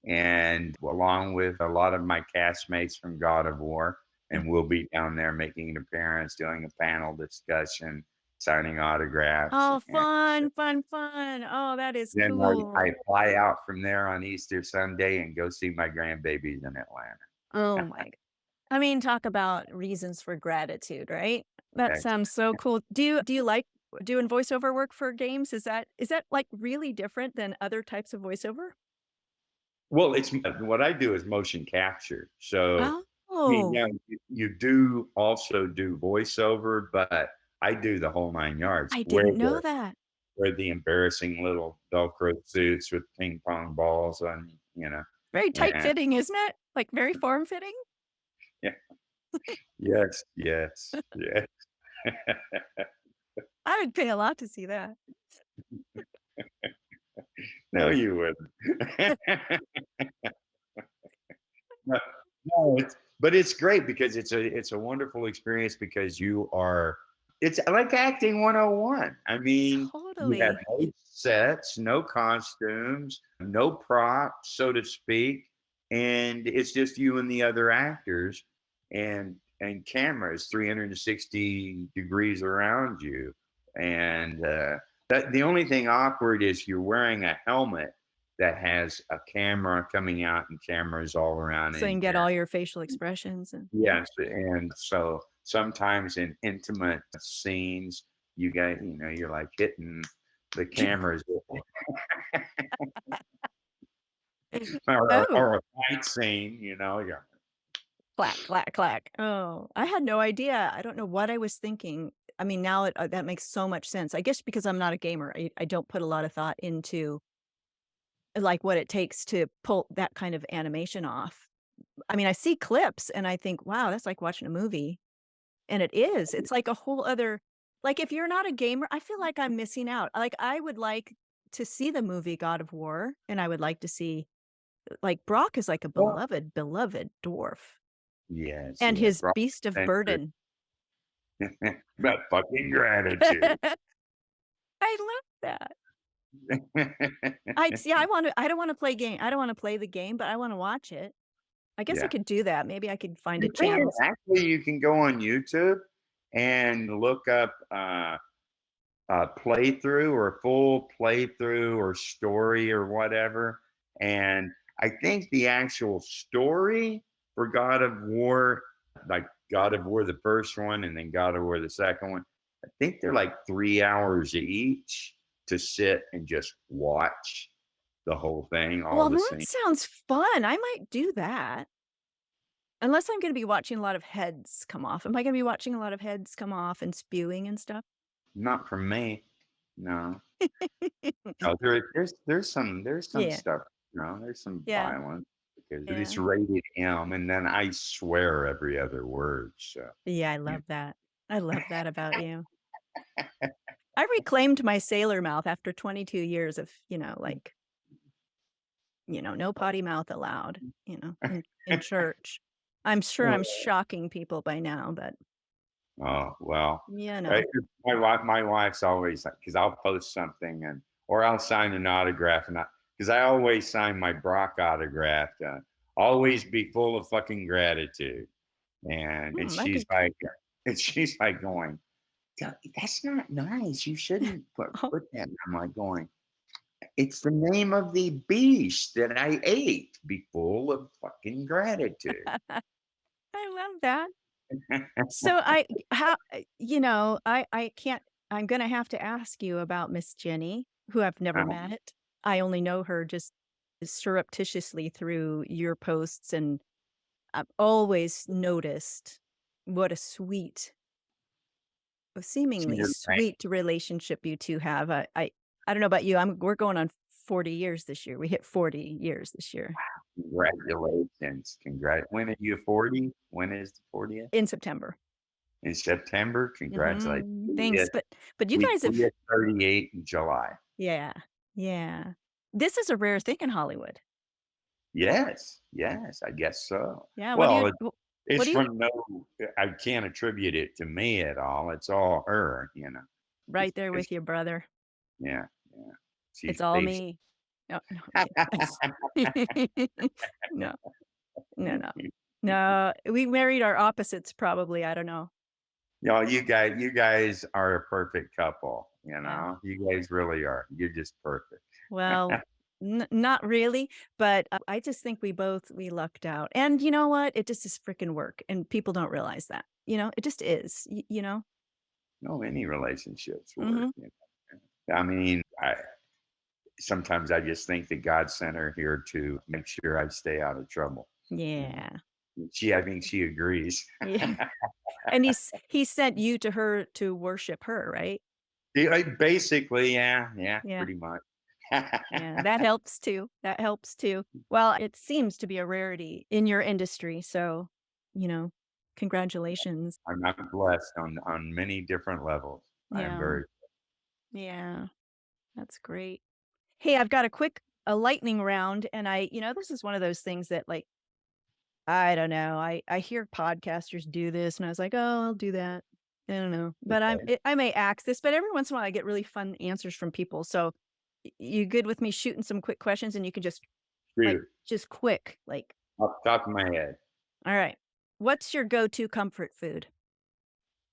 and along with a lot of my castmates from God of War, Yeah. and we'll be down there making an appearance, doing a panel discussion, signing autographs, Oh, and fun, fun, fun. Oh, that is then I cool. fly out from there on Easter Sunday and go see my grandbabies in Atlanta. Oh my I mean, talk about reasons for gratitude, right? That Ex- sounds so cool. Do you like doing voiceover work for games? Is that like really different than other types of voiceover? Well, it's what I do is motion capture. So, I mean, Oh, yeah, you do also do voiceover, but I do the whole nine yards. I Where didn't know the that. where the embarrassing little Velcro suits with ping pong balls on, Very tight and fitting, isn't it? Like very form fitting? yeah, yes, yes, yes. I would pay a lot to see that. No, you wouldn't. No, no, but it's great because it's a wonderful experience because it's like acting 101. I mean, you have Totally. no sets, no costumes, no props, so to speak, and it's just you and the other actors and cameras 360 degrees around you. And that the only thing awkward is you're wearing a helmet that has a camera coming out and cameras all around So you in can get here. all your facial expressions and yeah. Yes, and so sometimes in intimate scenes, you're like hitting the cameras or, Oh, or a fight scene, you're clack, clack, clack. Oh, I had no idea. I don't know what I was thinking. I mean, now that makes so much sense. I guess because I'm not a gamer, I don't put a lot of thought into like what it takes to pull that kind of animation off. I mean, I see clips and I think, wow, that's like watching a movie. And it is. It's like a whole other, like if you're not a gamer, I feel like I'm missing out. Like I would like to see the movie God of War, and I would like to see like Brock is like a well, beloved, beloved dwarf. yes, And yes, his Rob beast of Spencer. burden. But fucking gratitude. I love that. I see, I don't wanna play game I don't wanna play the game, but I wanna watch it. I guess I Yeah. could do that. Maybe I could find a You can channel. actually you can go on YouTube and look up playthrough or full playthrough or story or whatever. And I think the actual story for God of War, like God of War, the first one, and then God of War, the second one, I think they're like 3 hours each to sit and just watch the whole thing, all Well, the that scenes. sounds fun. I might do that. Unless I'm gonna be watching a lot of heads come off. Am I gonna be watching a lot of heads come off and spewing and stuff? Not for me. No. No, there's some Yeah, stuff, there's some yeah, violence because it's yeah. rated M, and then I swear every other word. So Yeah, I you love that. I love that about you. I reclaimed my sailor mouth after 22 years of, like, no potty mouth allowed, in church. I'm sure I'm know. shocking people by now, but, Oh well, you uh, know. my wife's always like, because I'll post something or I'll sign an autograph, and because I always sign my Brock autograph. always be full of fucking gratitude. And I could. she's like going, That's not nice. You shouldn't Oh, put that." And I'm like going, "It's the name of the beast that I ate. Be full of fucking gratitude." I love that. So I can't. I'm gonna have to ask you about Miss Jenny, who I've never met. I only know her just surreptitiously through your posts, and I've always noticed what a seemingly She's like, sweet relationship you two have. I don't know about you. We're going on 40 years this year. We hit 40 years this year "Congratulations. When are you 40? When is the 40th? in September. In September? Congratulations. Thanks, but you guys have. We hit 38 in July. Yeah, yeah. This is a rare thing in Hollywood. Yes, I guess so. Yeah. Well, What it's do you from I can't attribute it to me at all. It's all her, right there 'cause with you, brother? yeah, she's It's all based. me. No, no, I'm kidding. No, no, no, no. We married our opposites, probably. I don't know. You guys are a perfect couple, Yeah. You guys really are. You're just perfect. Well, not really, but I just think we lucked out. And you know what? It just is freaking work, and people don't realize that. It just is. No, any relationships work. Hmm. I mean, sometimes I just think that God sent her here to make sure I stay out of trouble. Yeah. I think she agrees. Yeah. And he sent you to her to worship her, right? Yeah, basically, yeah, Yeah. pretty much. Yeah. That helps too. That helps too. Well, it seems to be a rarity in your industry. So, you know, congratulations. I'm blessed on many different levels. I am Yeah. very. Yeah. That's great. Hey, I've got a lightning round, and this is one of those things that, like, I don't know. I hear podcasters do this, and I was like, oh, I'll do that. I don't know, but I may axe this, but every once in a while I get really fun answers from people. So, you good with me shooting some quick questions, and you can just like Shoot, just quick, like, off the top of my head, all right, what's your go-to comfort food?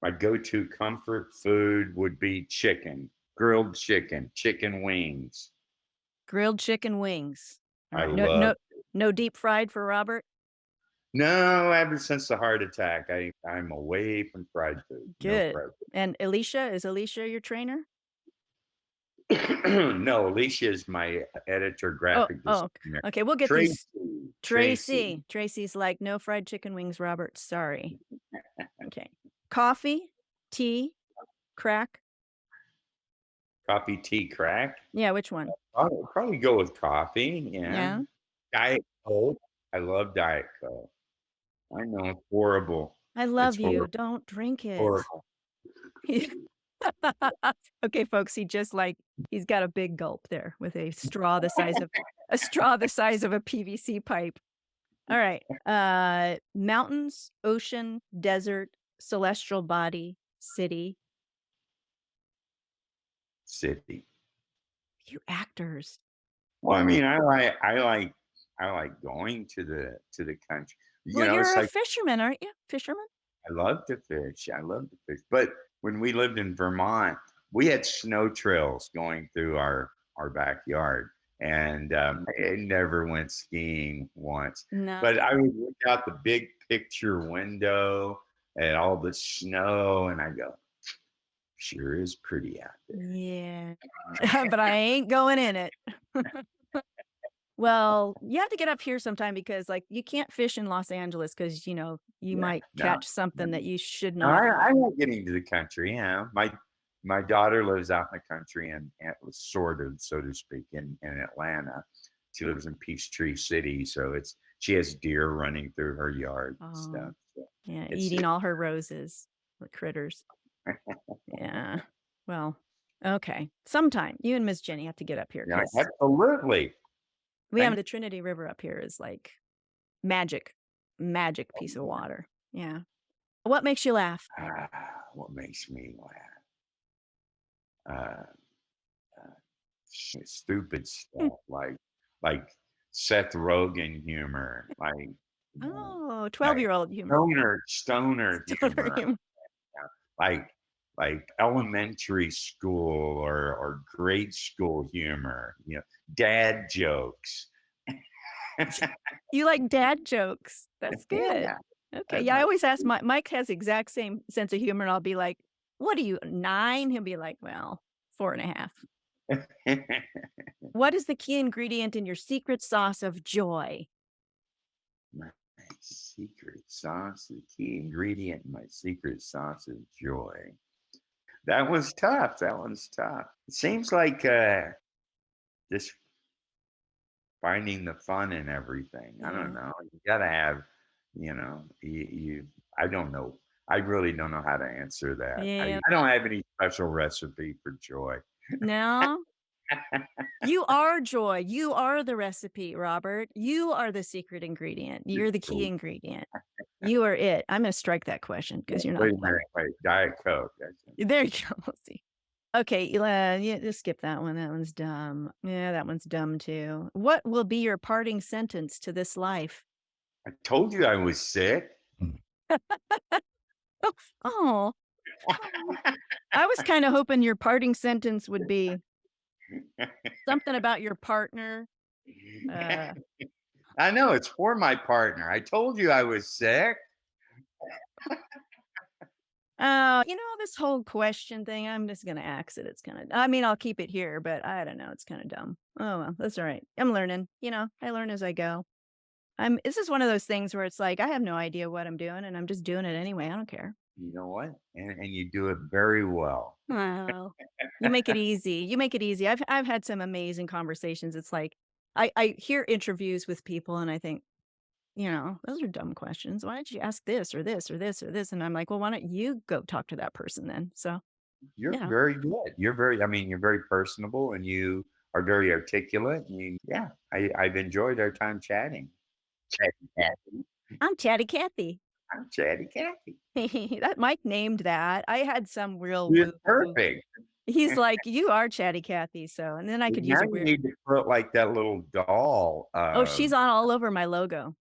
my go-to comfort food would be chicken, grilled chicken, chicken wings. Grilled chicken wings. All I right, no, love. no, no deep fried for Robert. No, ever since the heart attack, I'm away from fried food. No Good. fried And is Alicia your trainer? food. No, Alicia is my editor, Oh, graphic oh, designer. okay. We'll get Tracy, these. Tracy, Tracy's like, no fried chicken wings, Robert. Sorry. Okay. Coffee, tea, crack. coffee, tea, crack. Yeah, which one? I'll probably go with coffee. Yeah. Yeah. Diet Coke. I love Diet Coke. I know it's horrible. I It's love you. Don't drink it. horrible. Okay, folks, he's got a big gulp there with a straw the size of a PVC pipe. All right. Mountains, ocean, desert, celestial body, city. City. You actors. Well, I mean, I like going to the country. Well, It's you're a like fisherman, aren't you? Fisherman? I love to fish. I love to fish. But when we lived in Vermont, we had snow trails going through our backyard, and I never went skiing once. No. But I would look out the big picture window at all the snow, and I go, "Sure is pretty out there." Yeah. But I ain't going in it. Well, you have to get up here sometime because, like, you can't fish in Los Angeles because, you Yeah, might no, catch something that you should no, not. I like getting to the country. Yeah, my daughter lives out in the country and sort of, so to speak, in Atlanta. She lives in Peachtree City, so she has deer running through her yard and Oh, stuff. So yeah, it's eating all her roses, the critters. Yeah. Well, okay. Sometime you and Miss Jenny have to get up here yeah, because absolutely. we have Thank the Trinity River up here is like magic, magic piece of water. Yeah. What makes you laugh? What makes me laugh? Uh, stupid stuff like Seth Rogen humor, like, Oh, like 12-year-old humor. stoner Stoner humor, humor. like elementary school or grade school humor, dad jokes. You like dad jokes. That's good. Yeah, Okay. that's Yeah, I my always ask Mike has the exact same sense of humor, and I'll be like, "What are you, 9?" He'll be like, "Well, 4.5." What is the key ingredient in your secret sauce of joy? my secret sauce, the key ingredient in my secret sauce is joy. That was tough. That one's tough. It seems like just finding the fun in everything. I don't Yeah. know. You gotta have, you I don't know. I really don't know how to answer that. Yeah. I don't have any special recipe for joy. No? You are joy. You are the recipe, Robert. You are the secret ingredient. You're the key So, ingredient. You are it. I'm gonna strike that question because you're not wait a minute, wait, Diet Coke. there you go. Let's see. Okay, yeah, just skip that one. That one's dumb. Yeah, that one's dumb too. What will be your parting sentence to this life? I told you I was sick. Oh, I was kind of hoping your parting sentence would be something about your partner. Uh, I know it's for my partner. I told you I was sick. this whole question thing, I'm just gonna axe it. It's kind of, I mean, I'll keep it here, but I don't know. It's kind of dumb. Oh well, that's all right. I'm learning. I learn as I go. This is one of those things where it's like I have no idea what I'm doing, and I'm just doing it anyway. I don't care. You know what? And you do it very well. Well, you make it easy. You make it easy. I've had some amazing conversations. It's like I hear interviews with people, and I think, those are dumb questions. Why did you ask this or this or this or this? And I'm like, well, why don't you go talk to that person then? So You're yeah, very good. I mean, you're very personable and you are very articulate. Yeah, I've enjoyed our time chatting. Chatty Cathy. I'm Chatty Cathy. I'm Chatty Cathy. That Mike named that. I had some real You're woo. perfect. He's like, you are Chatty Cathy. So, and then I could Now use a you weird. need to put like that little doll. Oh, she's on all over my logo.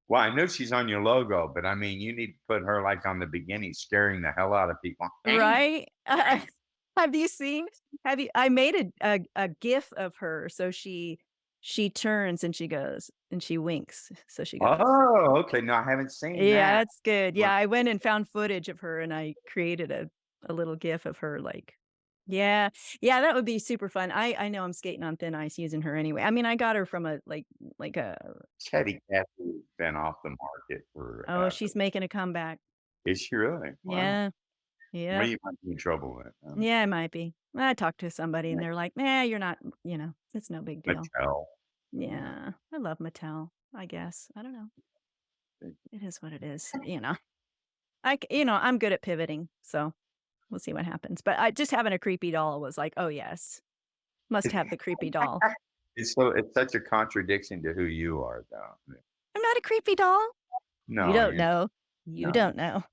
Well, I know she's on your logo, but I mean, you need to put her like on the beginning, scaring the hell out of people. Right? Have you seen I made a GIF of her, so she turns and she goes, and she winks, so she goes. Oh, okay. No, I haven't seen Yeah, that. that's good. Well, Yeah, I went and found footage of her, and I created a little GIF of her, like yeah. Yeah, that would be super fun. I know I'm skating on thin ice using her anyway. I mean, I got her from a like a Chatty Cathy has been off the market oh, forever. she's making a comeback. Is she really? Wow. Yeah. Well, Yeah. you might be in trouble with Yeah, it might be. I talked to somebody and like they're like, "Nah, you're not, it's no big deal." Mattel. Yeah, I love Mattel, I guess. I don't know. It is what it is, I'm good at pivoting, so we'll see what happens. But I just having a creepy doll was like, "Oh, yes. Must have the creepy doll." It's such a contradiction to who you are, though. I'm not a creepy doll. You No, don't know. You no, don't know.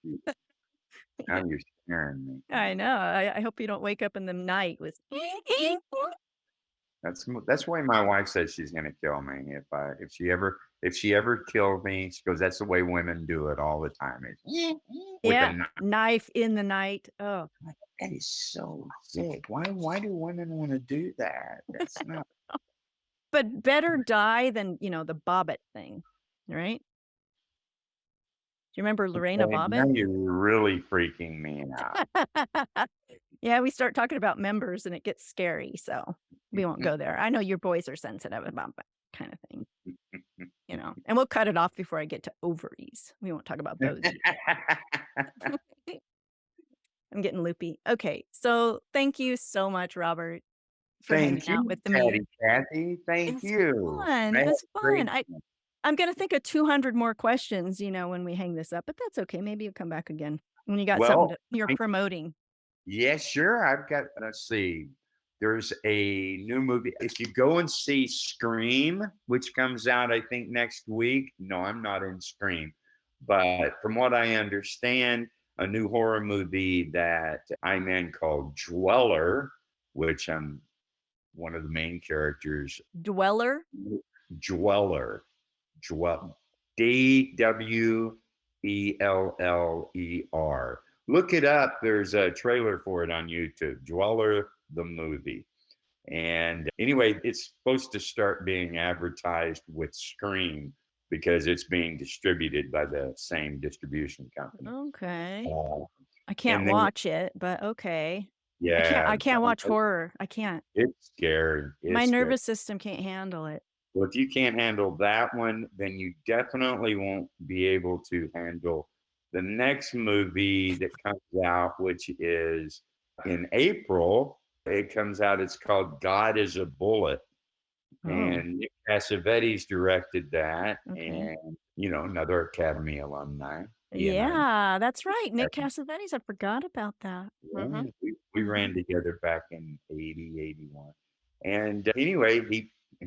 you- now you're scaring me. I know. I hope you don't wake up in the night with That's why my wife says she's gonna kill me if she ever killed me. She goes, "That's the way women do it all the time." It's with a yeah, knife. knife in the night. Oh. That is so sick. Why do women want to do that? That's not. But better die than, the Bobbit thing, right? Do you remember Lorena Okay, now Bobbitt? you're really freaking me out. Yeah, we start talking about members and it gets scary, so we won't go there. I know your boys are sensitive about that kind of thing, and we'll cut it off before I get to ovaries. We won't talk about those either. I'm getting loopy. Okay, so thank you so much, Robert, for hanging Thank out you, with me. Chatty Cathy. Thank It's you. fun. I It had was a great fun. I'm gonna think of 200 more questions, when we hang this up, but that's okay. Maybe you'll come back again when you got something Well, you're thank promoting. yeah, sure. I've got, let's see. There's a new movie. If you go and see Scream, which comes out, I think, next week. No, I'm not in Scream. But from what I understand, a new horror movie that I'm in called Dweller, which I'm one of the main characters. Dweller? Dweller. Dwell. Dweller. Look it up. There's a trailer for it on YouTube. Dweller, the movie. And anyway, it's supposed to start being advertised with Scream because it's being distributed by the same distribution company. Okay. Uh, I can't and then, watch it, but okay. yeah, I can't watch horror. I can't. it's scary. My It's scary. nervous system can't handle it. Well, if you can't handle that one, then you definitely won't be able to handle the next movie that comes out, which is in April. It comes out, it's called God is a Bullet. Oh, And Nick Cassavetes directed that. okay. And, another Academy alumni. He and I, Yeah, that's right. Nick Cassavetes. I forgot about that. yeah, we Mhm. ran together back in 80, 81. And anyway,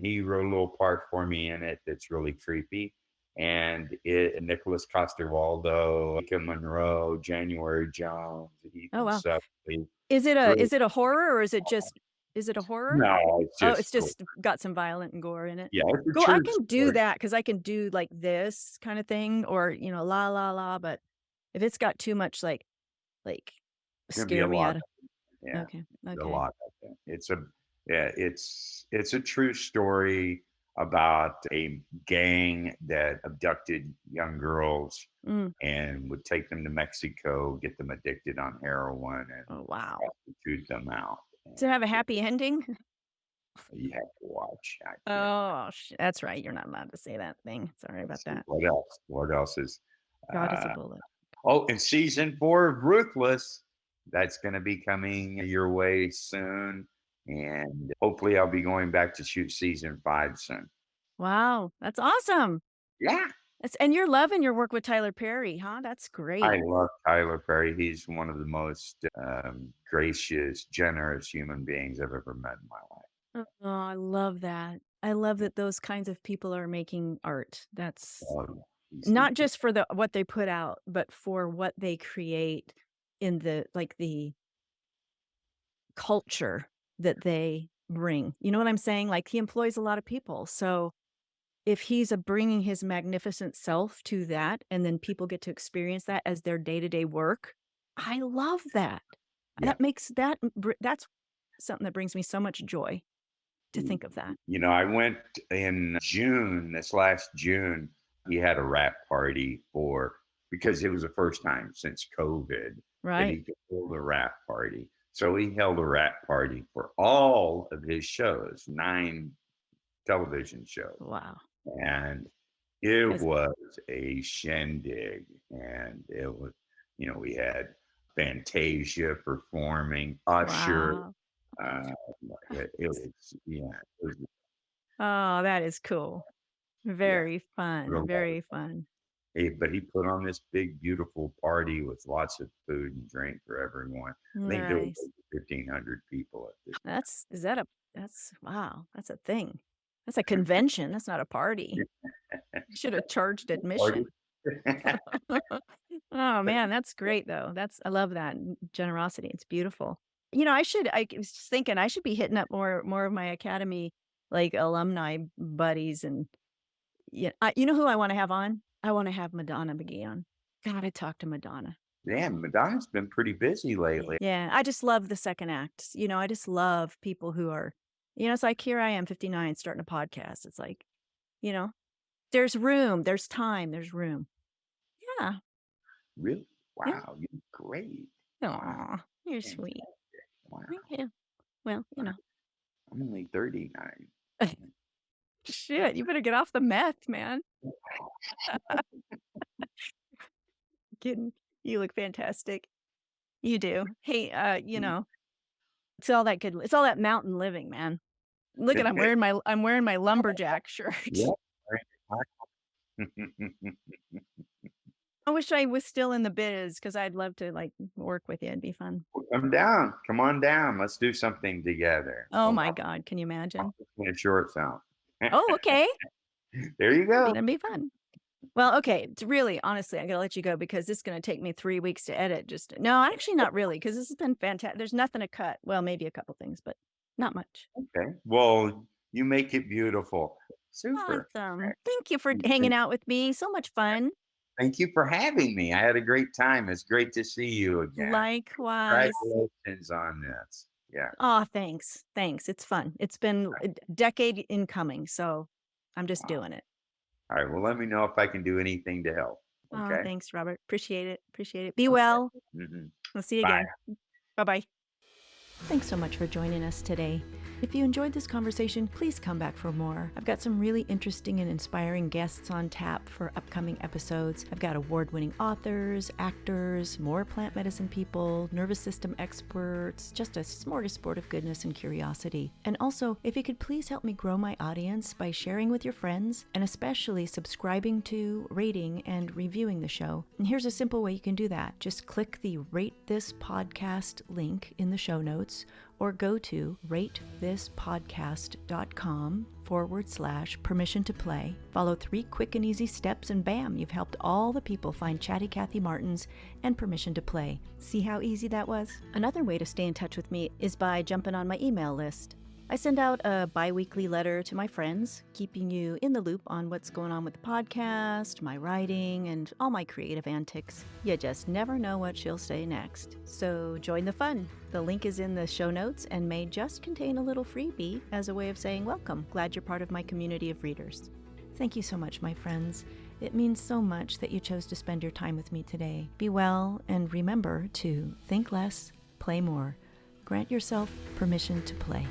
he wrote a little part for me in it that's really creepy. And Nicholas Coster-Waldau, Micah Monroe, January Jones, Oh Ethan wow. Suplee. Is it Really, a horror or is it a horror? no, it's Oh, just it's just got some violent and gore in it. yeah, it's a Cool. I true can do story. that because I can do like this kind of thing or, la la la. But if it's got too much like It's gonna be a scare me lot. out of. Yeah, Okay. a Okay. lot of it. It's a true story about a gang that abducted young girls Mm. and would take them to Mexico, get them addicted on heroin, and Oh wow. prostitute them out. Does it have a And happy ending? you have to watch. I can't. Oh, that's right. You're not allowed to say that thing. Sorry about See that. what else? What else is? God is a Uh, bullet. oh, and season 4 of Ruthless. That's going to be coming your way soon. And hopefully, I'll be going back to shoot season 5 soon. Wow, that's awesome. Yeah. And you're loving your work with Tyler Perry, huh? That's I great. love Tyler Perry. He's one of the most gracious, generous human beings I've ever met in my life. Oh, I love that. I love that those kinds of people are making art. That's He's not just for what they put out, but for what they create in the culture that they bring. You know what I'm saying? Like he employs a lot of people. So if he's bringing his magnificent self to that and then people get to experience that as their day-to-day work, I love that. yeah. That's something that brings me so much joy to think of that. I went in June, this last June, he had a wrap party because it was the first time since COVID that he Right. could hold a wrap party. So he held a wrap party for all of his shows, 9 television shows. Wow. And it Yes. was a shindig. And it was, we had Fantasia performing, Usher. Wow. It was, yeah, it was Oh, that is cool. yeah, Very fun. real Very fun. But he put on this big, beautiful party with lots of food and drink for everyone. I think there was Nice. over 1,500 people at this. That's wow. That's a thing. That's a convention. That's not a party. You should have charged Party. admission. Oh man, that's great though. I love that generosity. It's beautiful. I was just thinking I should be hitting up more of my academy like alumni buddies and yeah, you know who I want to have on? I want to have Madonna McGee on. Gotta talk to Madonna. Yeah, Madonna's been pretty busy lately. Yeah, I just love the second act. I just love people who are, it's like here I am, 59, starting a podcast. It's like, you know, there's room, there's time, there's room. Yeah. Really? Yeah. Wow, you're great. Aw, you're sweet. Wow. Yeah. Well, I'm only 39. shit, you better get off the meth, man. Kidding. You look fantastic. You do. Hey, it's all that good. It's all that mountain living, man. Look at I'm wearing my lumberjack shirt. Yeah. I wish I was still in the biz because I'd love to like work with you. It'd be fun. Come down. Come on down. Let's do something together. Oh my God, can you imagine? In a short film. Oh, okay. There you go. That'd be fun. Well, okay. It's really, honestly, I gotta let you go because this is gonna take me 3 weeks to edit. No, actually, not really, because this has been fantastic. There's nothing to cut. Well, maybe a couple things, but not much. Okay. Well, you make it beautiful. Super. Awesome. Thank you for hanging out with me. So much fun. Thank you for having me. I had a great time. It's great to see you again. Likewise. Congratulations on this. Yeah. Oh, thanks. Thanks. It's fun. It's been a decade in coming, so I'm just Wow. doing it. All right. Well, let me know if I can do anything to help. Oh, Okay. thanks, Robert. Appreciate it. Appreciate it. Be Okay. well. Hmm. We'll see you Bye. again. Bye-bye. Thanks so much for joining us today. If you enjoyed this conversation, please come back for more. I've got some really interesting and inspiring guests on tap for upcoming episodes. I've got award-winning authors, actors, more plant medicine people, nervous system experts, just a smorgasbord of goodness and curiosity. And also, if you could please help me grow my audience by sharing with your friends, and especially subscribing to, rating, and reviewing the show. And here's a simple way you can do that. Just click the Rate This Podcast link in the show notes, or go to ratethispodcast.com/permission to play. Follow 3 quick and easy steps, and bam, you've helped all the people find Chatty Cathy Martins and Permission to Play. See how easy that was? Another way to stay in touch with me is by jumping on my email list. I send out a bi-weekly letter to my friends, keeping you in the loop on what's going on with the podcast, my writing, and all my creative antics. You just never know what she'll say next. So join the fun. The link is in the show notes and may just contain a little freebie as a way of saying welcome. Glad you're part of my community of readers. Thank you so much, my friends. It means so much that you chose to spend your time with me today. Be well, and remember to think less, play more. Grant yourself permission to play.